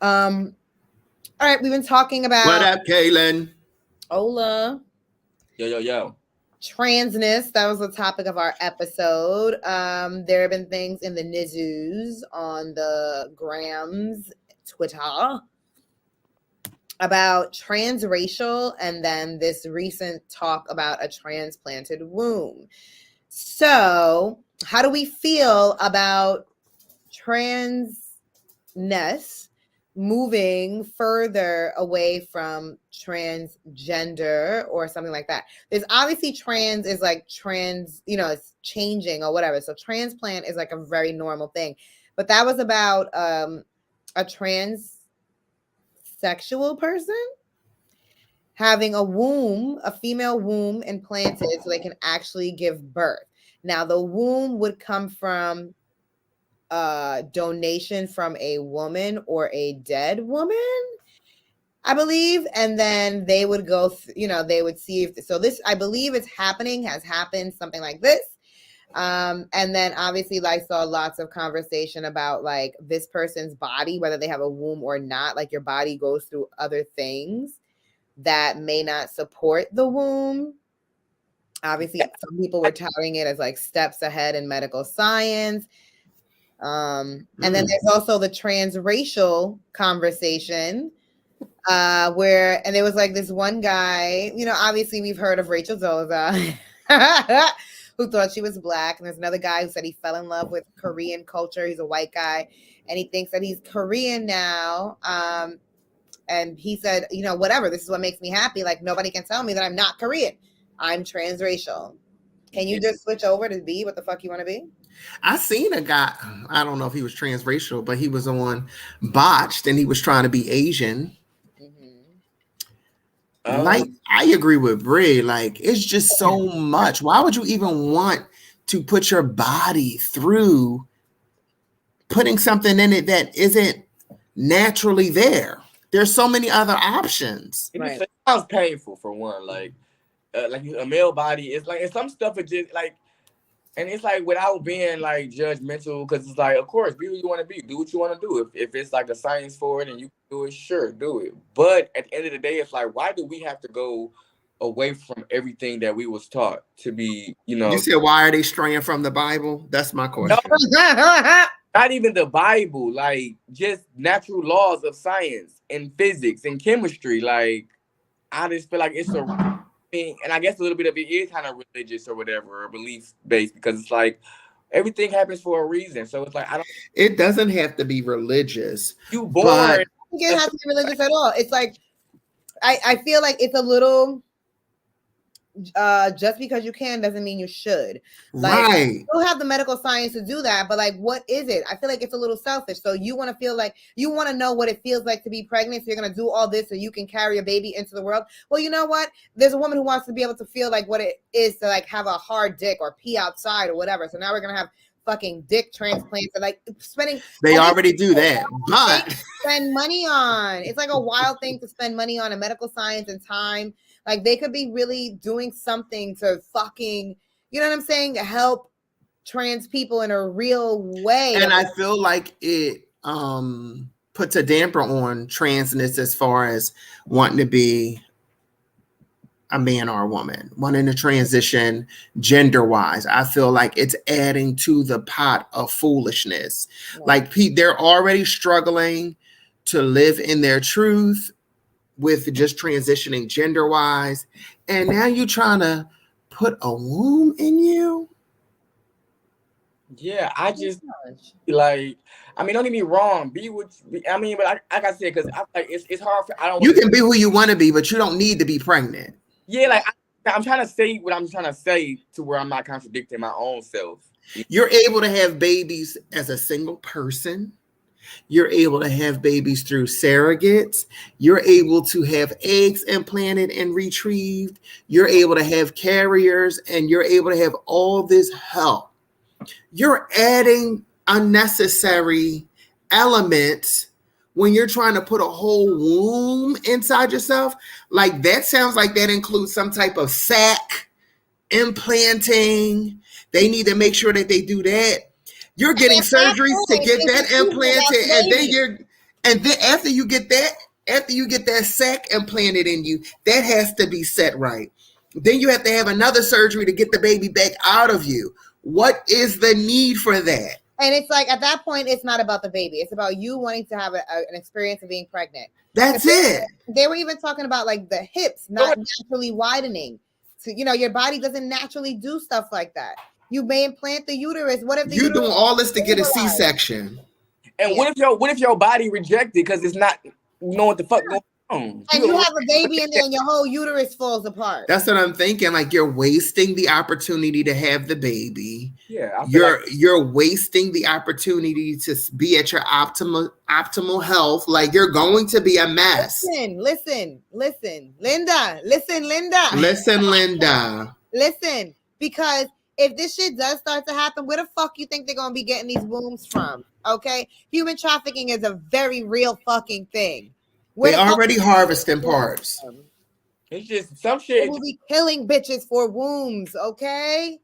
B: All right, we've been talking about
C: what up, Kaylin?
B: Hola.
D: Yo.
B: Transness. That was the topic of our episode. There have been things in the news on the grams, Twitter, about transracial, and then this recent talk about a transplanted womb. So, how do we feel about transness moving further away from transgender or something like that? There's obviously trans is like trans, it's changing or whatever. So transplant is like a very normal thing. But that was about a transsexual person having a womb, a female womb implanted so they can actually give birth. Now, the womb would come from donation from a woman or a dead woman, I believe, and then they would go, they would see if so. This, I believe, has happened, something like this. And then obviously, I saw lots of conversation about like this person's body, whether they have a womb or not. Like your body goes through other things that may not support the womb. Obviously, some people were touting it as like steps ahead in medical science. And then there's also the transracial conversation, where, and there was like this one guy, obviously we've heard of Rachel Zoza, who thought she was black. And there's another guy who said he fell in love with Korean culture. He's a white guy and he thinks that he's Korean now. And he said, whatever, this is what makes me happy. Like nobody can tell me that I'm not Korean. I'm transracial. Can you just switch over to be what the fuck you want to be?
C: I seen a guy, I don't know if he was transracial, but he was on Botched and he was trying to be Asian. Mm-hmm. Like, I agree with Brie. Like, it's just so much. Why would you even want to put your body through putting something in it that isn't naturally there? There's so many other options.
D: Right. It sounds painful for one. Like a male body is like, and some stuff is just like, and it's like without being like judgmental, because it's like, of course, be who you want to be, do what you want to do. If it's like a science for it and you can do it, sure, do it. But at the end of the day, it's like, why do we have to go away from everything that we was taught to be,
C: You said, why are they straying from the Bible? That's my question.
D: No, not even the Bible, like just natural laws of science and physics and chemistry. Like, I just feel like it's a thing, and I guess a little bit of it is kind of religious or whatever, or belief based, because it's like, Everything happens for a reason. So it's like,
C: It doesn't have to be religious.
D: You
C: but
D: born.
B: I don't think it has to be religious at all. It's like, I feel like it's a little, just because you can doesn't mean you should. Like,
C: right.
B: you'll have the medical science to do that, but like, what is it? I feel like it's a little selfish. So you want to feel like you want to know what it feels like to be pregnant. So you're going to do all this so you can carry a baby into the world. Well, you know what? There's a woman who wants to be able to feel like what it is to like have a hard dick or pee outside or whatever. So now we're going to have fucking dick transplants and like spending.
C: They already do that, but
B: spend money on. It's like a wild thing to spend money on, and medical science and time. Like they could be really doing something to fucking, you know what I'm saying, help trans people in a real way.
C: And I feel like it puts a damper on transness as far as wanting to be a man or a woman, wanting to transition gender-wise. I feel like it's adding to the pot of foolishness. Yeah. Like they're already struggling to live in their truth with just transitioning gender-wise, and now you're trying to put a womb in you.
D: Yeah, I just like. I mean, don't get me wrong. Be what I mean, but like I said, because like it's hard. I don't.
C: You can be who you want to be, but you don't need to be pregnant.
D: Yeah, like I'm trying to say what I'm trying to say to where I'm not contradicting my own self.
C: You're able to have babies as a single person. You're able to have babies through surrogates. You're able to have eggs implanted and retrieved. You're able to have carriers, and you're able to have all this help. You're adding unnecessary elements when you're trying to put a whole womb inside yourself. Like that sounds like that includes some type of sac implanting. They need to make sure that they do that. You're getting surgeries to get that implanted, and then after you get that sac implanted in you, that has to be set right. Then you have to have another surgery to get the baby back out of you. What is the need for that?
B: And it's like at that point, it's not about the baby. It's about you wanting to have an experience of being pregnant.
C: That's it.
B: They were even talking about like the hips not naturally widening. So, you know, your body doesn't naturally do stuff like that. You may implant the uterus. What if
C: you're doing all this to get a C-section?
D: And what if your body rejected because it's not, you know what the fuck going on?
B: And you have a baby in there and your whole uterus falls apart.
C: That's what I'm thinking. Like you're wasting the opportunity to have the baby.
D: Yeah,
C: you're wasting the opportunity to be at your optimal health. Like you're going to be a mess.
B: Listen, Linda. Listen, because if this shit does start to happen, where the fuck you think they're gonna be getting these wombs from? Okay, human trafficking is a very real fucking thing.
C: They already harvesting parts.
D: It's just some shit.
B: They will be killing bitches for wombs, okay?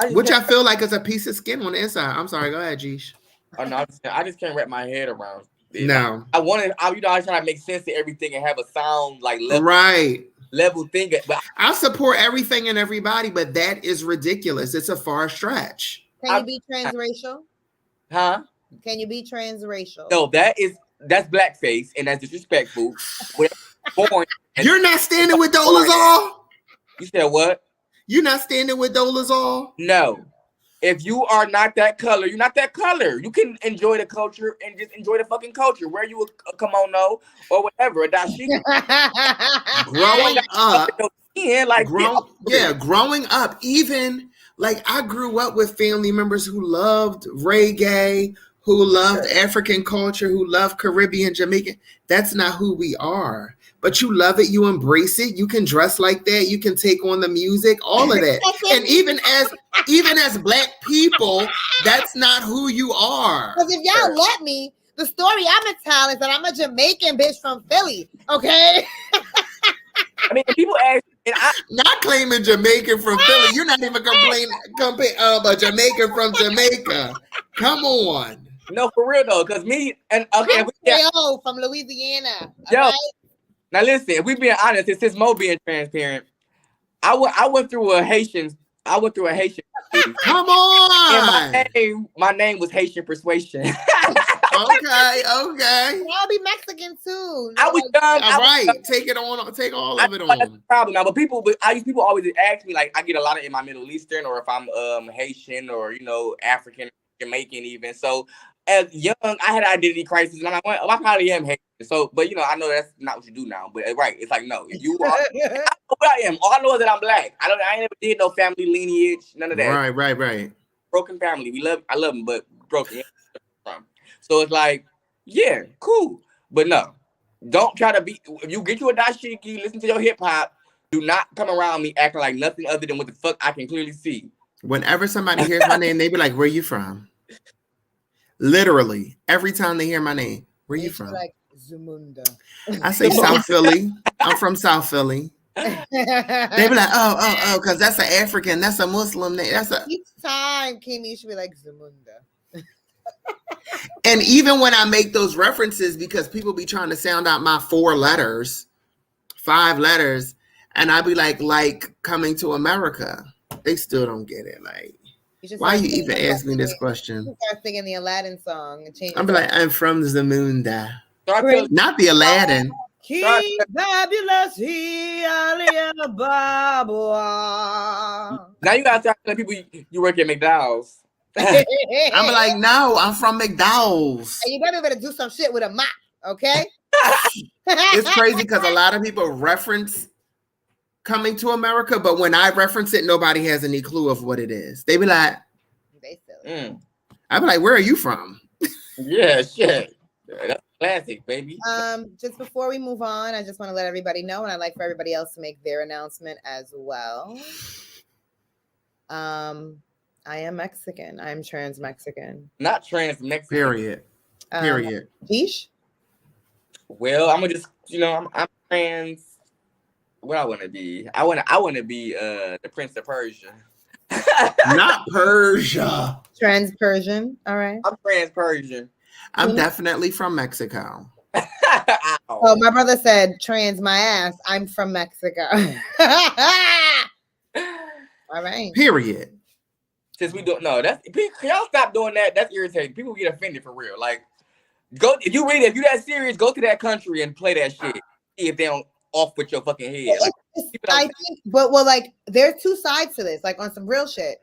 C: Which I feel like is a piece of skin on the inside. I'm sorry, go ahead, Jeesh.
D: Oh no, I just can't wrap my head around it.
C: No,
D: I try to make sense to everything and have a sound like level thing. But
C: I support everything and everybody, but that is ridiculous. It's a far stretch.
B: Can you be transracial?
D: Huh?
B: Can you be transracial?
D: No, that's blackface and that's disrespectful.
C: You're not standing with Dolezal?
D: You said what?
C: You're not standing with Dolezal?
D: No. If you are not that color, you're not that color. You can enjoy the culture and just enjoy the fucking culture. Where you a kimono or whatever, a dashiki.
C: Growing up, growing up, even like I grew up with family members who loved reggae, who loved African culture, who loved Caribbean, Jamaican. That's not who we are. But you love it, you embrace it, you can dress like that, you can take on the music, all of that. And even as Black people, that's not who you are.
B: Because if y'all let me, the story I'm gonna tell is that I'm a Jamaican bitch from Philly, okay?
D: I mean, people ask, and
C: not claiming Jamaican from Philly. You're not even a Jamaican from Jamaica. Come on.
D: No, for real though, because me and
B: from Louisiana.
D: Yo.
B: Right?
D: Now listen, if we being honest, since Mo being transparent, I went through a Haitian.
C: Come on.
D: And my name was Haitian Persuasion.
C: Okay.
B: I'll be Mexican too.
D: I was young.
C: All right. Take it on. Take all of it
D: That's the
C: on.
D: problem now. But people always ask me, like, I get a lot of in my Middle Eastern, or if I'm Haitian, or African, Jamaican even. So as young, I had an identity crisis, and I'm like, well, I probably am Haitian. So, but I know that's not what you do now. But right, it's like, no, if you are, I know what I am. All I know is that I'm black. I ain't never did no family lineage, none of that.
C: Right.
D: Broken family. I love them, but broken. So it's like, yeah, cool. But no, don't try to be. If you get you a dashiki, listen to your hip hop. Do not come around me acting like nothing other than what the fuck I can clearly see.
C: Whenever somebody hears my name, they be like, "Where you from?" Literally, every time they hear my name, "Where you from?"
B: Like Zamunda.
C: I say South Philly. I'm from South Philly. They be like, oh, because that's an African, that's a Muslim name.
B: Each time Kimmy should be like Zamunda.
C: And even when I make those references, because people be trying to sound out my 5 letters, and I be like Coming to America, they still don't get it. Like, why you even ask me this question?
B: You start singing the Aladdin song and change.
C: I'm be like, I'm from Zamunda, not the Aladdin.
B: Fabulous
D: Now you gotta start telling people you work at McDonald's.
C: I'm like, no, I'm from McDonald's.
B: And you better do some shit with a mop, okay?
C: It's crazy because a lot of people reference Coming to America, but when I reference it, nobody has any clue of what it is. They be like, I be like, where are you from?
D: Yeah, shit. That's classic, baby.
B: Just before we move on, I just want to let everybody know, and I'd like for everybody else to make their announcement as well. I am Mexican. I'm trans Mexican.
D: Not trans Mexican.
C: Period.
B: Ish?
D: Well, I'm gonna just, I'm trans. What I want to be? I want to be the Prince of Persia.
C: Not Persia.
B: Trans Persian. All right.
D: I'm trans Persian.
C: I'm definitely from Mexico.
B: Oh, my brother said trans my ass. I'm from Mexico. All right.
C: Period.
D: Since we don't know, can y'all stop doing that? That's irritating. People get offended for real. Like, if you that serious, go to that country and play that shit. See if they don't off with your fucking head. Like,
B: I think, like, there's 2 sides to this. Like, on some real shit.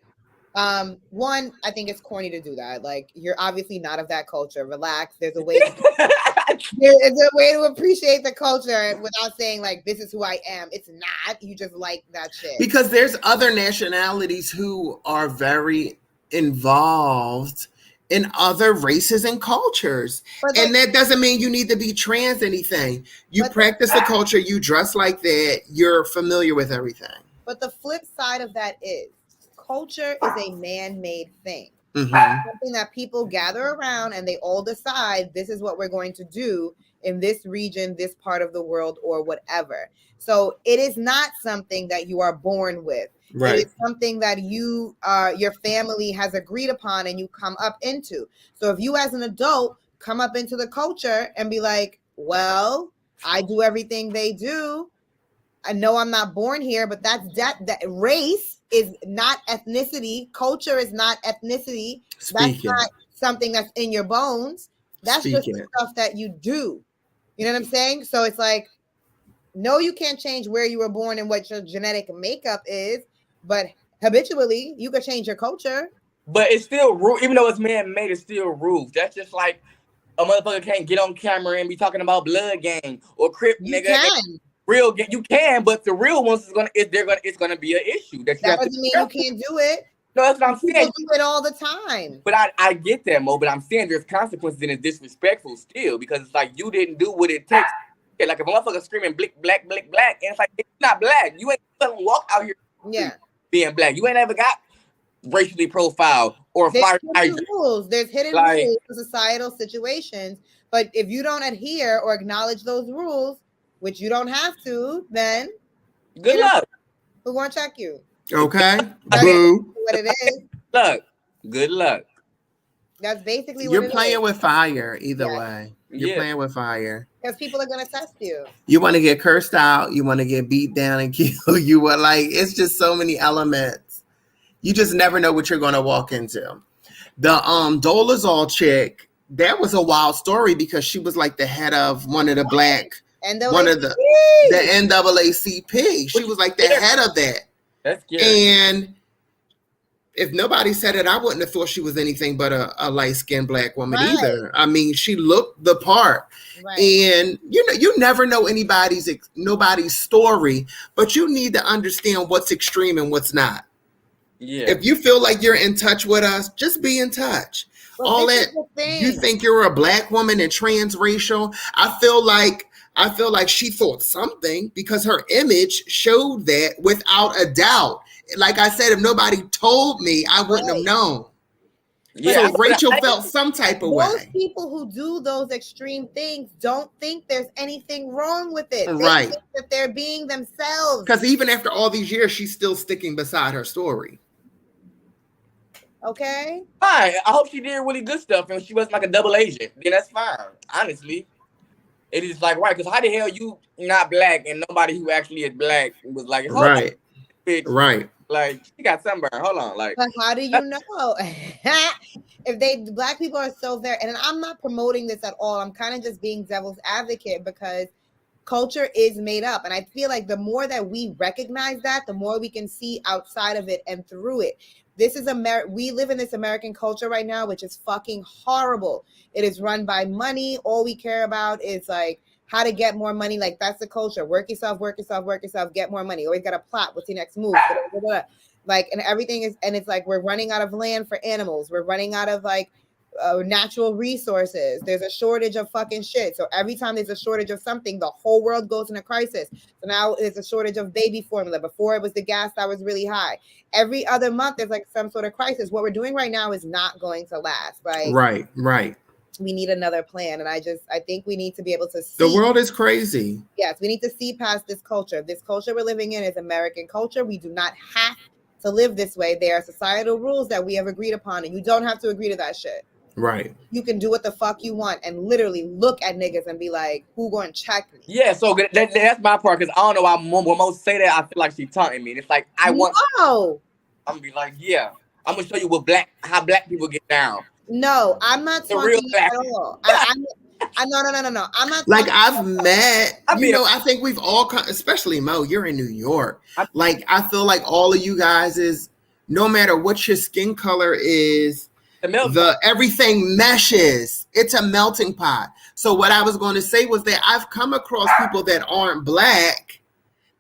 B: One, I think it's corny to do that. Like, you're obviously not of that culture. Relax. There's a way. There's a way to appreciate the culture without saying, like, this is who I am. It's not. You just like that shit.
C: Because there's other nationalities who are very involved in other races and cultures. And that doesn't mean you need to be trans anything. You practice the culture, you dress like that, you're familiar with everything. But
B: the flip side of that is culture is a man-made thing.
C: Mm-hmm.
B: Something that people gather around and they all decide this is what we're going to do in this region, this part of the world, or whatever. So it is not something that you are born with.
C: Right.
B: It is something that your family has agreed upon and you come up into. So if you as an adult come up into the culture and be like, well, I do everything they do. I know I'm not born here, but that race is not ethnicity. Culture is not ethnicity. That's not something that's in your bones. That's just the stuff that you do. You know what I'm saying? So it's like, no, you can't change where you were born and what your genetic makeup is, but habitually you could change your culture.
D: But it's still rude, even though it's man-made, it's still rude. That's just like a motherfucker can't get on camera and be talking about blood gang or Crip nigga.
B: Can.
D: Real gang, you can, but the real ones it's gonna be an issue. That
B: doesn't mean you can't do it.
D: No, that's what I'm saying.
B: You do it all the time.
D: But I get that, Mo. But I'm saying there's consequences and it's disrespectful still because it's like you didn't do what it takes. Yeah, like if a motherfucker screaming black, and it's like it's not black. You ain't gonna walk out here.
B: Yeah.
D: Being black, you ain't ever got racially profiled or fire
B: rules. There's hidden rules for societal situations, but if you don't adhere or acknowledge those rules, which you don't have to, then
D: good luck.
B: We're gonna check you.
C: Okay. Boo.
B: What it is.
D: Look. Good luck.
B: That's basically what
C: you're playing with fire either way. You're playing with fire.
B: Because people are gonna test you.
C: You want to get cursed out, you want to get beat down and kill. You were like, it's just so many elements. You just never know what you're gonna walk into. The Dolezal chick that was a wild story because she was like the head of one of the black, one of the NAACP. She was like the head of that.
D: That's scary.
C: And if nobody said it, I wouldn't have thought she was anything but a light-skinned black woman either. I mean, she looked the part. Right. And you never know nobody's story, but you need to understand what's extreme and what's not. Yeah. If you feel like you're in touch with us, just be in touch. Well, all that you think you're a black woman and transracial. I feel like she thought something because her image showed that without a doubt. Like I said, if nobody told me, I wouldn't have known. Yeah, so Rachel felt some type of way.
B: Those people who do those extreme things don't think there's anything wrong with it.
C: They
B: think that they're being themselves.
C: Because even after all these years, she's still sticking beside her story.
B: Okay.
D: Fine. I hope she did really good stuff and she wasn't like a double agent. Then that's fine. Honestly. It is like, right, because how the hell you not black and nobody who actually is black was like,
C: right.
D: Bitch.
C: Right.
D: Like, she got sunburn. Hold on. Like,
B: but how do you know? If black people are so there, and I'm not promoting this at all. I'm kind of just being devil's advocate because culture is made up. And I feel like the more that we recognize that, the more we can see outside of it and through it. This is we live in this American culture right now, which is fucking horrible. It is run by money. All we care about is like how to get more money. Like that's the culture. Work yourself, get more money. Always got a plot. What's your next move? Like, and everything is, and it's like, we're running out of land for animals. We're running out of like natural resources. There's a shortage of fucking shit. So every time there's a shortage of something, the whole world goes in a crisis. So now there's a shortage of baby formula. Before it was the gas that was really high. Every other month there's like some sort of crisis. What we're doing right now is not going to last. Like,
C: right.
B: We need another plan. And I think we need to be able to see.
C: The world is crazy.
B: Yes, we need to see past this culture. This culture we're living in is American culture. We do not have to live this way. There are societal rules that we have agreed upon, and you don't have to agree to that shit.
C: Right.
B: You can do what the fuck you want and literally look at niggas and be like, who going to check me?
D: Yeah, so that's my part, because I don't know why when most say that, I feel like she's taunting me. It's like, I'm going to be like, yeah, I'm going to show you how black people get down.
B: No, I'm not taunting you at all. No. I'm not
C: like I've met, I think we've all, especially Mo, you're in New York. I feel like all of you guys is, no matter what your skin color is, everything meshes. It's a melting pot. So what I was going to say was that I've come across people that aren't black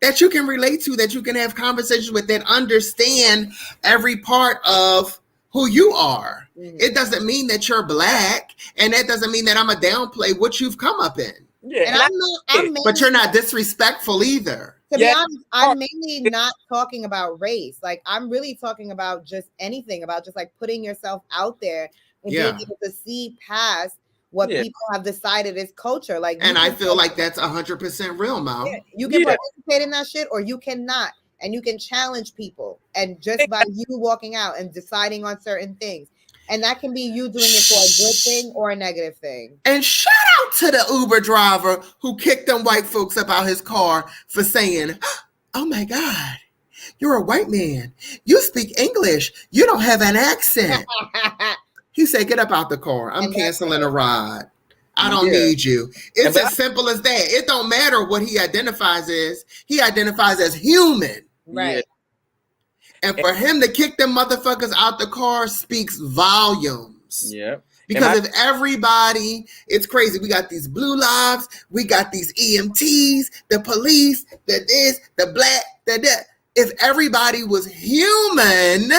C: that you can relate to, that you can have conversations with, that understand every part of who you are. Mm-hmm. It doesn't mean that you're black, and that doesn't mean that I'm a downplay what you've come up in.
B: Yeah, and
C: but you're not disrespectful either.
B: To be honest, I'm mainly not talking about race. Like, I'm really talking about just anything, about just like putting yourself out there and being able to see past what people have decided is culture. Like,
C: and I feel like that's 100% real, Mo.
B: Yeah, you can participate in that shit, or you cannot, and you can challenge people, and just by you walking out and deciding on certain things. And that can be you doing it for a good thing or a negative thing.
C: And shout out to the Uber driver who kicked them white folks up out his car for saying, oh my God, you're a white man. You speak English. You don't have an accent. He said, get up out the car. I'm canceling a ride. I don't need you. It's as simple as that. It don't matter what he identifies as. He identifies as human.
B: Right.
C: And for him to kick them motherfuckers out the car speaks volumes.
D: Yeah.
C: Because if everybody, it's crazy. We got these blue lives, we got these EMTs, the police, the this, the black, the that. If everybody was human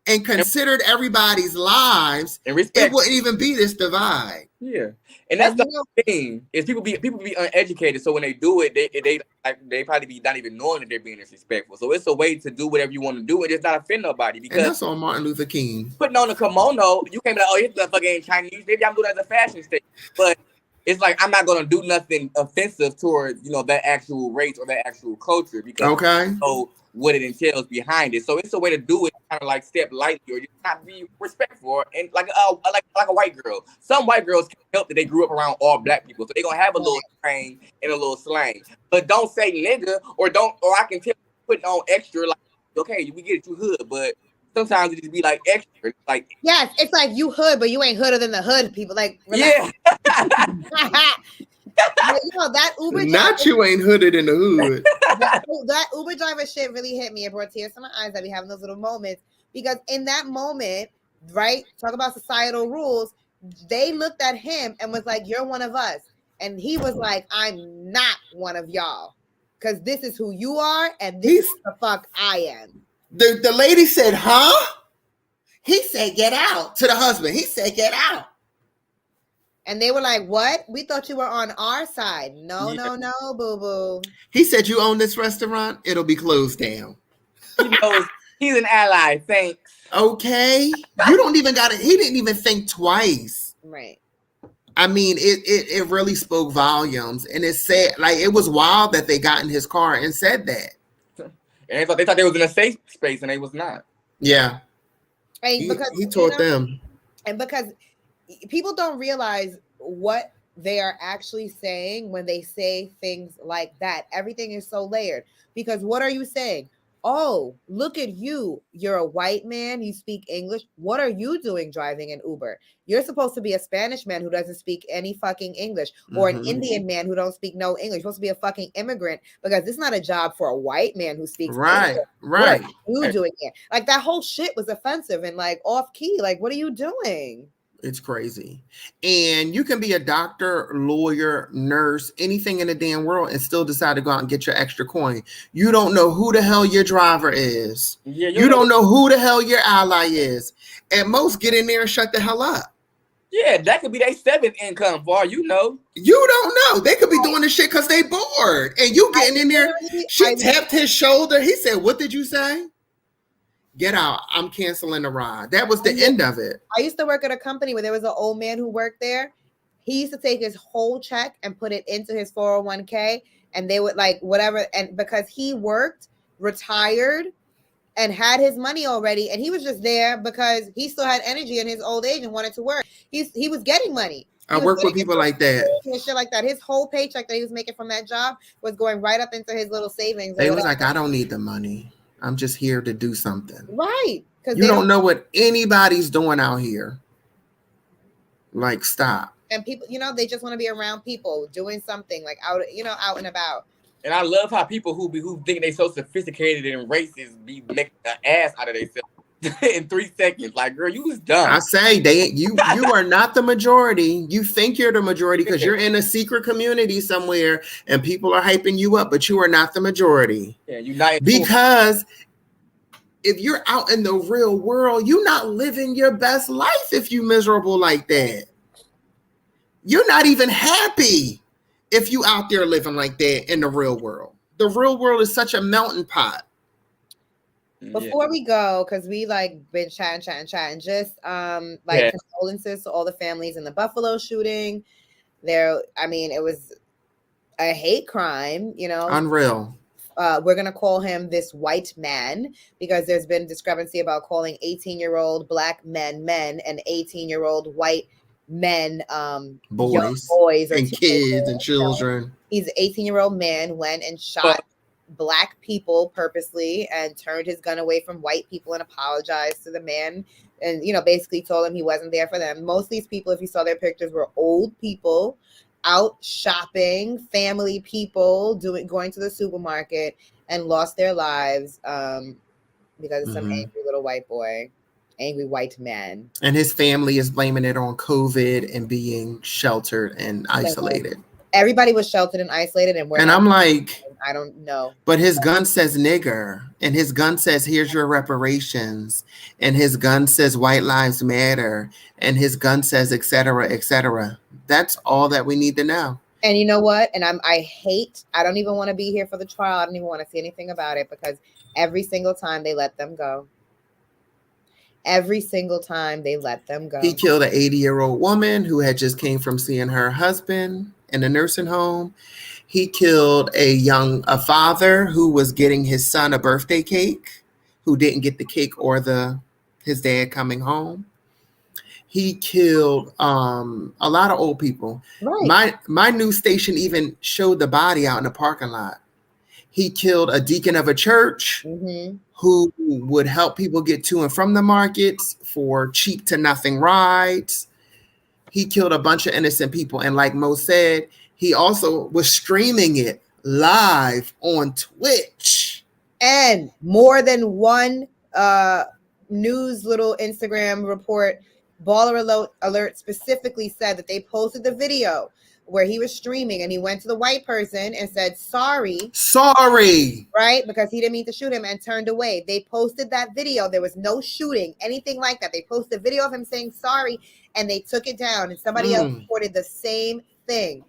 C: and considered everybody's lives, it wouldn't even be this divide.
D: Yeah. And that's the thing, is people be uneducated. So when they do it, they probably be not even knowing that they're being disrespectful. So it's a way to do whatever you want to do and just not offend nobody. Because
C: and that's on Martin Luther King.
D: Putting on a kimono, you can't be like, oh, this motherfucker ain't Chinese. Maybe I'm doing it as a fashion statement. But it's like, I'm not going to do nothing offensive toward, that actual race or that actual culture, because I know what it entails behind it. So it's a way to do it, kind of like step lightly, or just not be respectful. And like a white girl. Some white girls can help that they grew up around all black people, so they're gonna have a little slang and a little slang. But don't say nigga, or I can tell you putting on extra, like, okay, we get it, you hood, but sometimes it just be like extra. Like,
B: yes, it's like you hood, but you ain't hooder than the hood people. Like, relax.
D: yeah.
B: But, you know, that Uber driver,
C: Not you ain't hooded in the hood.
B: that Uber driver shit really hit me. It brought tears to my eyes that we having those little moments, because in that moment, right, talk about societal rules, they looked at him and was like, you're one of us. And he was like, I'm not one of y'all, because this is who you are and this is the fuck I am.
C: The lady said, huh? He said, get out. To the husband, he said, get out.
B: And they were like, what? We thought you were on our side. No, no, boo-boo.
C: He said, you own this restaurant? It'll be closed down.
D: He knows he's an ally. Thanks.
C: Okay. You don't even got it. He didn't even think twice.
B: Right.
C: I mean, it really spoke volumes. And it said, like, it was wild that they got in his car and said that.
D: And they thought they was in a safe space, and they was not.
C: Yeah.
B: And because
C: he taught them.
B: And because people don't realize what they are actually saying when they say things like that. Everything is so layered. Because what are you saying? Oh, look at you. You're a white man. You speak English. What are you doing driving an Uber? You're supposed to be a Spanish man who doesn't speak any fucking English, or an Indian man who don't speak no English. You're supposed to be a fucking immigrant, because it's not a job for a white man who speaks English.
C: Right.
B: What are you doing here? Like, that whole shit was offensive and like off key. Like, what are you doing?
C: It's crazy. And you can be a doctor, lawyer, nurse, anything in the damn world, and still decide to go out and get your extra coin. You don't know who the hell your driver is.
D: Yeah,
C: you don't know who the hell your ally is. And most get in there and shut the hell up.
D: Yeah, that could be their seventh income for all you know.
C: You don't know. They could be doing this shit because they bored. And you getting in there. She tapped his shoulder. He said, what did you say? Get out. I'm canceling the ride. That was the end of it.
B: I used to work at a company where there was an old man who worked there. He used to take his whole check and put it into his 401k, and they would like whatever. And because he worked, retired, and had his money already, and he was just there because he still had energy in his old age and wanted to work. He was getting money.
C: I work with people like that.
B: And shit like that. His whole paycheck that he was making from that job was going right up into his little savings.
C: They was like, I don't need the money. I'm just here to do something.
B: Right. Because
C: you don't know what anybody's doing out here. Like, stop.
B: And people, you know, they just want to be around people doing something like out, you know, out and about.
D: And I love how people who think they so sophisticated and racist be making an ass out of themselves in 3 seconds. Like, girl, you was dumb.
C: I say you are not the majority. You think you're the majority because you're in a secret community somewhere and people are hyping you up, but you are not the majority.
D: Yeah, you're not.
C: Because if you're out in the real world, you're not living your best life if you're miserable like that. You're not even happy if you out there living like that in the real world. The real world is such a melting pot.
B: Before we go, because we like been chatting, just condolences to all the families in the Buffalo shooting. It was a hate crime, you know.
C: Unreal.
B: We're gonna call him this white man because there's been discrepancy about calling 18-year-old black men and 18-year-old white men boys or
C: and kids and children.
B: He's an 18-year-old man went and shot black people purposely and turned his gun away from white people and apologized to the man and, you know, basically told him he wasn't there for them. Most of these people, if you saw their pictures, were old people out shopping, family people going to the supermarket, and lost their lives because of some angry little white boy, angry white man. And
C: his family is blaming it on COVID and being sheltered and isolated.
B: Everybody was sheltered and isolated, and
C: I'm like,
B: I don't know.
C: But his gun says nigger, and his gun says, here's your reparations, and his gun says white lives matter, and his gun says, et cetera, et cetera. That's all that we need to know.
B: And you know what? And I don't even want to be here for the trial. I don't even want to see anything about it because every single time they let them go. Every single time they let them go.
C: He killed an 80-year-old woman who had just came from seeing her husband in a nursing home. He killed a father who was getting his son a birthday cake, who didn't get the cake or his dad coming home. He killed a lot of old people. Right. My news station even showed the body out in the parking lot. He killed a deacon of a church who would help people get to and from the markets for cheap to nothing rides. He killed a bunch of innocent people. And like Mo said, he also was streaming it live on Twitch.
B: And more than one news little Instagram report, Baller Alert specifically said that they posted the video where he was streaming and he went to the white person and said, sorry, right? Because he didn't mean to shoot him and turned away. They posted that video. There was no shooting, anything like that. They posted a video of him saying sorry and they took it down, and somebody else reported the same thing.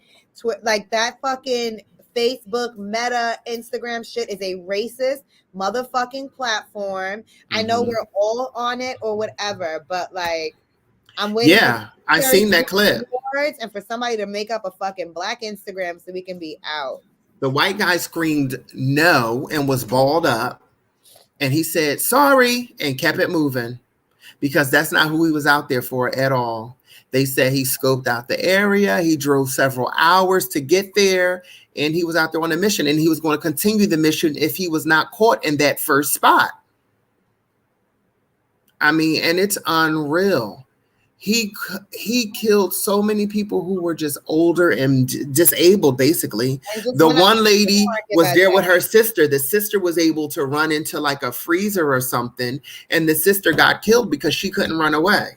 B: Like that fucking Facebook, Meta, Instagram shit is a racist motherfucking platform. I know we're all on it or whatever, but like, I'm waiting.
C: Yeah, I seen that clip.
B: And for somebody to make up a fucking black Instagram so we can be out.
C: The white guy screamed no and was balled up, and he said sorry and kept it moving, because that's not who he was out there for at all. They said he scoped out the area. He drove several hours to get there, and he was out there on a mission, and he was going to continue the mission if he was not caught in that first spot. I mean, and it's unreal. He killed so many people who were just older and disabled, basically. The one lady was there with her sister. The sister was able to run into like a freezer or something, and the sister got killed because she couldn't run away.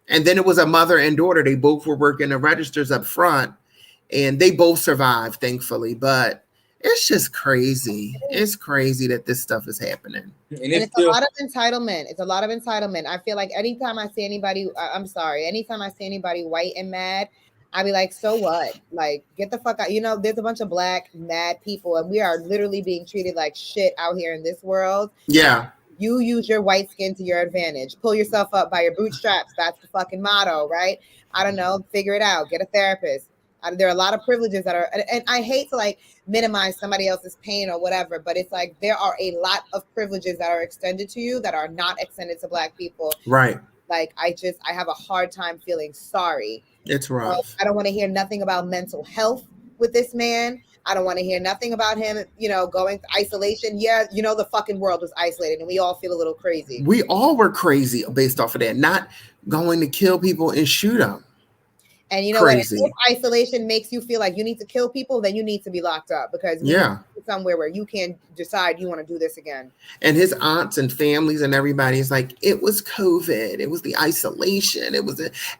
C: And then it was a mother and daughter. They both were working the registers up front, and they both survived, thankfully. But it's just crazy. It's crazy that this stuff is happening.
B: And it's a lot of entitlement. It's a lot of entitlement. I feel like anytime I see anybody, anytime I see anybody white and mad, I be like, so what? Like, get the fuck out. You know, there's a bunch of black mad people, and we are literally being treated like shit out here in this world.
C: Yeah.
B: You use your white skin to your advantage. Pull yourself up by your bootstraps. That's the fucking motto, right? I don't know. Figure it out. Get a therapist. There are a lot of privileges that are, and I hate to like minimize somebody else's pain or whatever, but it's like there are a lot of privileges that are extended to you that are not extended to black people.
C: Right.
B: Like I have a hard time feeling sorry.
C: It's rough.
B: I don't want to hear nothing about mental health with this man. I don't want to hear nothing about him, going to isolation. Yeah, the fucking world was isolated and we all feel a little crazy.
C: We all were crazy based off of that, not going to kill people and shoot them.
B: And you know what? If isolation makes you feel like you need to kill people, then you need to be locked up because somewhere where you can decide you want to do this again.
C: And his aunts and families and everybody is like, it was COVID, it was the isolation,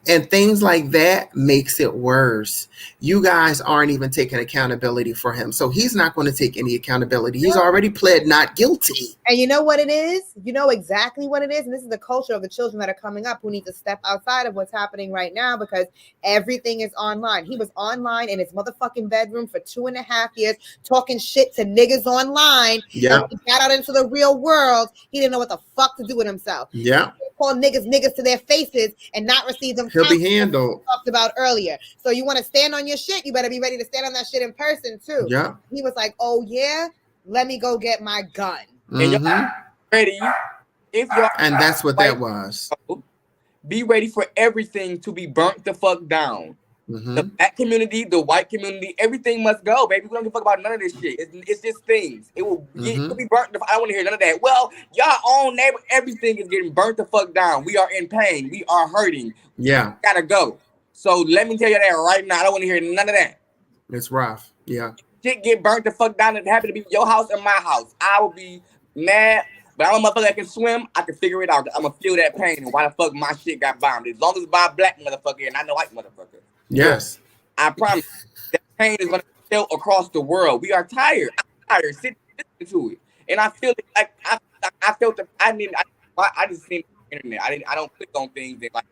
C: and things like that makes it worse. You guys aren't even taking accountability for him, so he's not going to take any accountability. He's already pled not guilty.
B: And you know what it is? You know exactly what it is. And this is the culture of the children that are coming up who need to step outside of what's happening right now because everything is online. He was online in his motherfucking bedroom for 2.5 years talking shit to niggas online.
C: Yeah.
B: When he got out into the real world, he didn't know what the fuck to do with himself.
C: Yeah.
B: Call niggas to their faces and not receive them.
C: He'll be handled.
B: Talked about earlier. So you want to stand on your shit, you better be ready to stand on that shit in person too.
C: Yeah.
B: He was like, oh yeah, let me go get my gun.
D: And y'all ready?
C: And that's what that was.
D: Be ready for everything to be burnt the fuck down. The black community, the white community, everything must go, baby. We don't give a fuck about none of this shit. It's just things. It will be burnt. I don't want to hear none of that. Well, y'all own neighbor, everything is getting burnt the fuck down. We are in pain. We are hurting.
C: Yeah.
D: We gotta go. So let me tell you that right now. I don't want to hear none of that.
C: It's rough. Yeah.
D: Shit get burnt the fuck down. It happened to be your house or my house. I will be mad. But I'm a motherfucker that can swim, I can figure it out. I'm gonna feel that pain and why the fuck my shit got bombed. As long as it's by a black motherfucker and not no white motherfucker.
C: Yes.
D: I promise that pain is gonna be felt across the world. We are tired. I'm tired. Sit to it. And I feel it like I felt the I just seen the internet. I don't click on things and like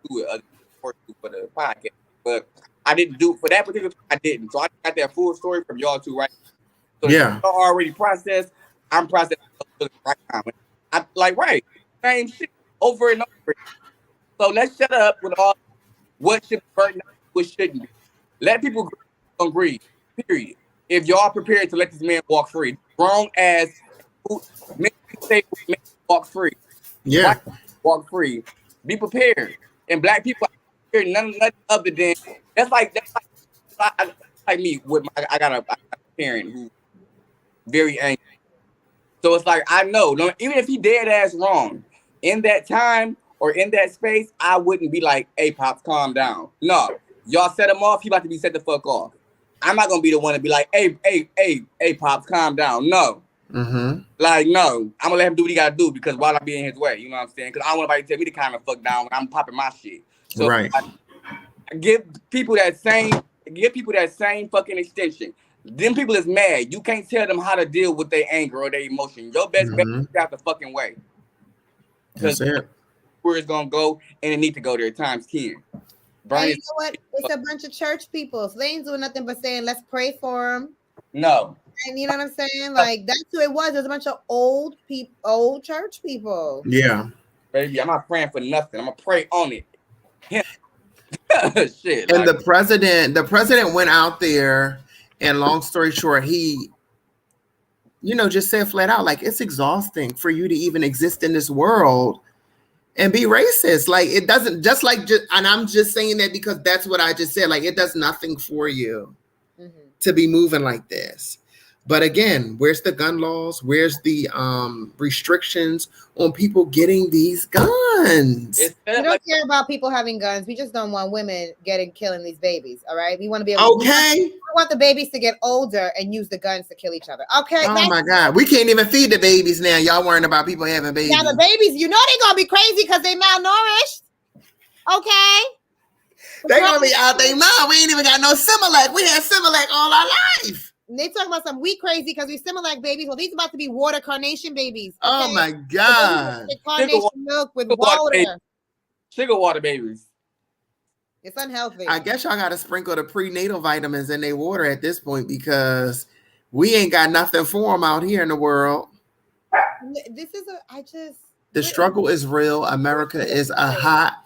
D: do it for the podcast. But I didn't do it for that particular time, I didn't. So I got that full story from y'all too, right? So y'all already processed. I'm processing right now. I like same shit over and over. So let's shut up with all what should be burnt, what shouldn't be. Let people agree. Period. If y'all prepared to let this man walk free, wrong as men say walk free.
C: Yeah,
D: walk free. Be prepared. And black people are nothing other than that's like me with I got a parent who very angry. So it's like, I know, even if he dead ass wrong, in that time or in that space, I wouldn't be like, hey, Pops, calm down. No, y'all set him off, he about to be set the fuck off. I'm not going to be the one to be like, hey, Pops, calm down. No.
C: Mm-hmm.
D: Like, no, I'm going to let him do what he got to do because why I be in his way? You know what I'm saying? Because I don't want nobody to tell me to calm the fuck down when I'm popping my shit. So
C: Right.
D: give people that same fucking extension. Them people is mad. You can't tell them how to deal with their anger or their emotion. Your best bet is out the fucking way.
C: That's it.
D: Where it's gonna go, and it need to go there times 10.
B: And you know what? It's a bunch of church people. So they ain't doing nothing but saying, let's pray for them.
D: No.
B: And you know what I'm saying? Like, that's who it was. There's a bunch of old church people.
C: Yeah.
D: Baby, I'm not praying for nothing. I'm gonna pray on it. Shit.
C: And the president went out there, and long story short, he, just said flat out, like, it's exhausting for you to even exist in this world and be racist. Like, it doesn't, and I'm just saying that because that's what I just said. Like, it does nothing for you to be moving like this. But again, where's the gun laws? Where's the restrictions on people getting these guns?
B: We don't care about people having guns. We just don't want women killing these babies. All right. We want to be able we want the babies to get older and use the guns to kill each other. Okay.
C: Oh my God. We can't even feed the babies now. Y'all worrying about people having babies.
B: Now the babies, they're gonna be crazy because they malnourished. Okay.
C: They're gonna be out there. Mom, we ain't even got no Similac. We had Similac all our life.
B: And they talk about we crazy because we Similac babies. Well, these about to be water carnation babies. Okay?
C: Oh my God.
B: Carnation milk with water.
D: Sugar water babies.
B: It's unhealthy.
C: I guess y'all gotta sprinkle the prenatal vitamins in their water at this point because we ain't got nothing for them out here in the world. The struggle is real. America is a hot,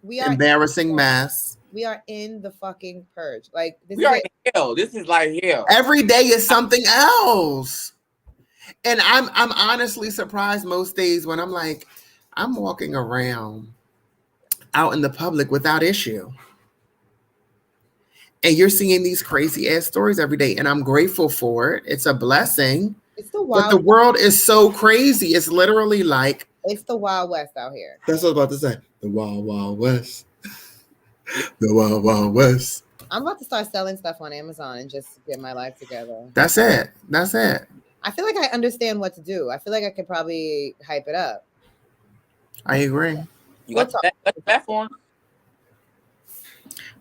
C: embarrassing mess.
B: We are in the fucking purge. Like
D: we are in hell. This is like hell.
C: Every day is something else. And I'm honestly surprised most days when I'm like, I'm walking around out in the public without issue. And you're seeing these crazy ass stories every day. And I'm grateful for it. It's a blessing. But the world is so crazy. It's literally like.
B: It's the Wild West out here.
C: That's what I was about to say. The Wild, Wild West. The Wild, Wild West.
B: I'm about to start selling stuff on Amazon and just get my life together.
C: That's it.
B: I feel like I understand what to do. I feel like I could probably hype it up.
C: I agree.
D: You got the platform.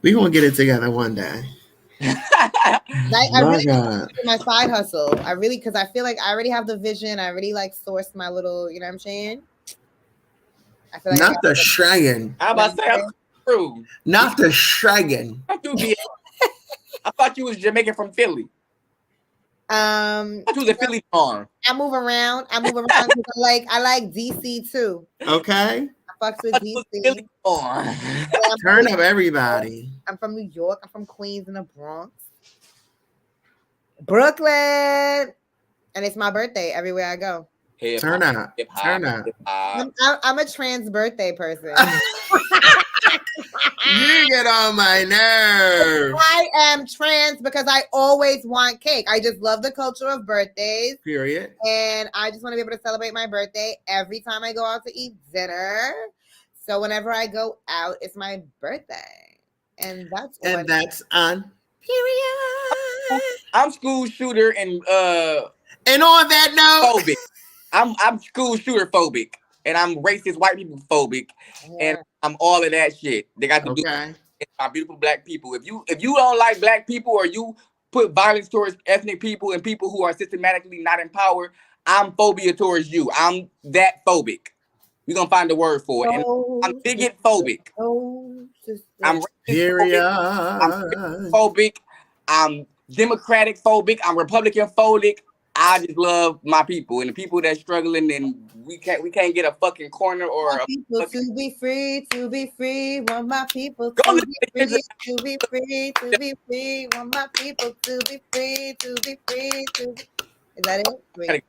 C: We're going to get it together one day.
B: I really my side hustle. Because I feel like I already have the vision. I already sourced my little, you know what I'm saying? I feel like
C: not the shagging.
D: How about that? True.
C: Not the shagging.
D: I thought you was Jamaican from Philly. I thought you was a Philly farm.
B: I move around. I like DC too.
C: Okay.
B: I fucks with DC.
C: Turn up everybody.
B: I'm from New York. I'm from Queens and the Bronx. Brooklyn. And it's my birthday everywhere I go.
C: Turn up.
B: I'm a trans birthday person.
C: You get on my nerves.
B: I am trans because I always want cake. I just love the culture of birthdays.
C: Period.
B: And I just want to be able to celebrate my birthday every time I go out to eat dinner. So whenever I go out, it's my birthday. And that's
C: on period.
D: I'm school shooter and
C: on that note,
D: phobic. I'm school shooter phobic. And I'm racist white people phobic, and I'm all of that shit. They got to do with my beautiful black people. If you don't like black people or you put violence towards ethnic people and people who are systematically not in power, I'm phobia towards you. I'm that phobic. We're gonna find a word for it. And I'm bigot phobic. I'm phobic. I'm Democratic phobic. I'm Republican phobic. I just love my people and the people that's struggling, and we can't get a fucking corner or a
B: people to be free. Want my people to be free. To be free. Want my people to be free. Is that it?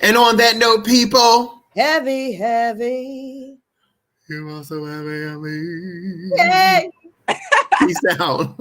C: And on that note, people.
B: Heavy.
C: You're also heavy.
B: Yay.
C: Peace out.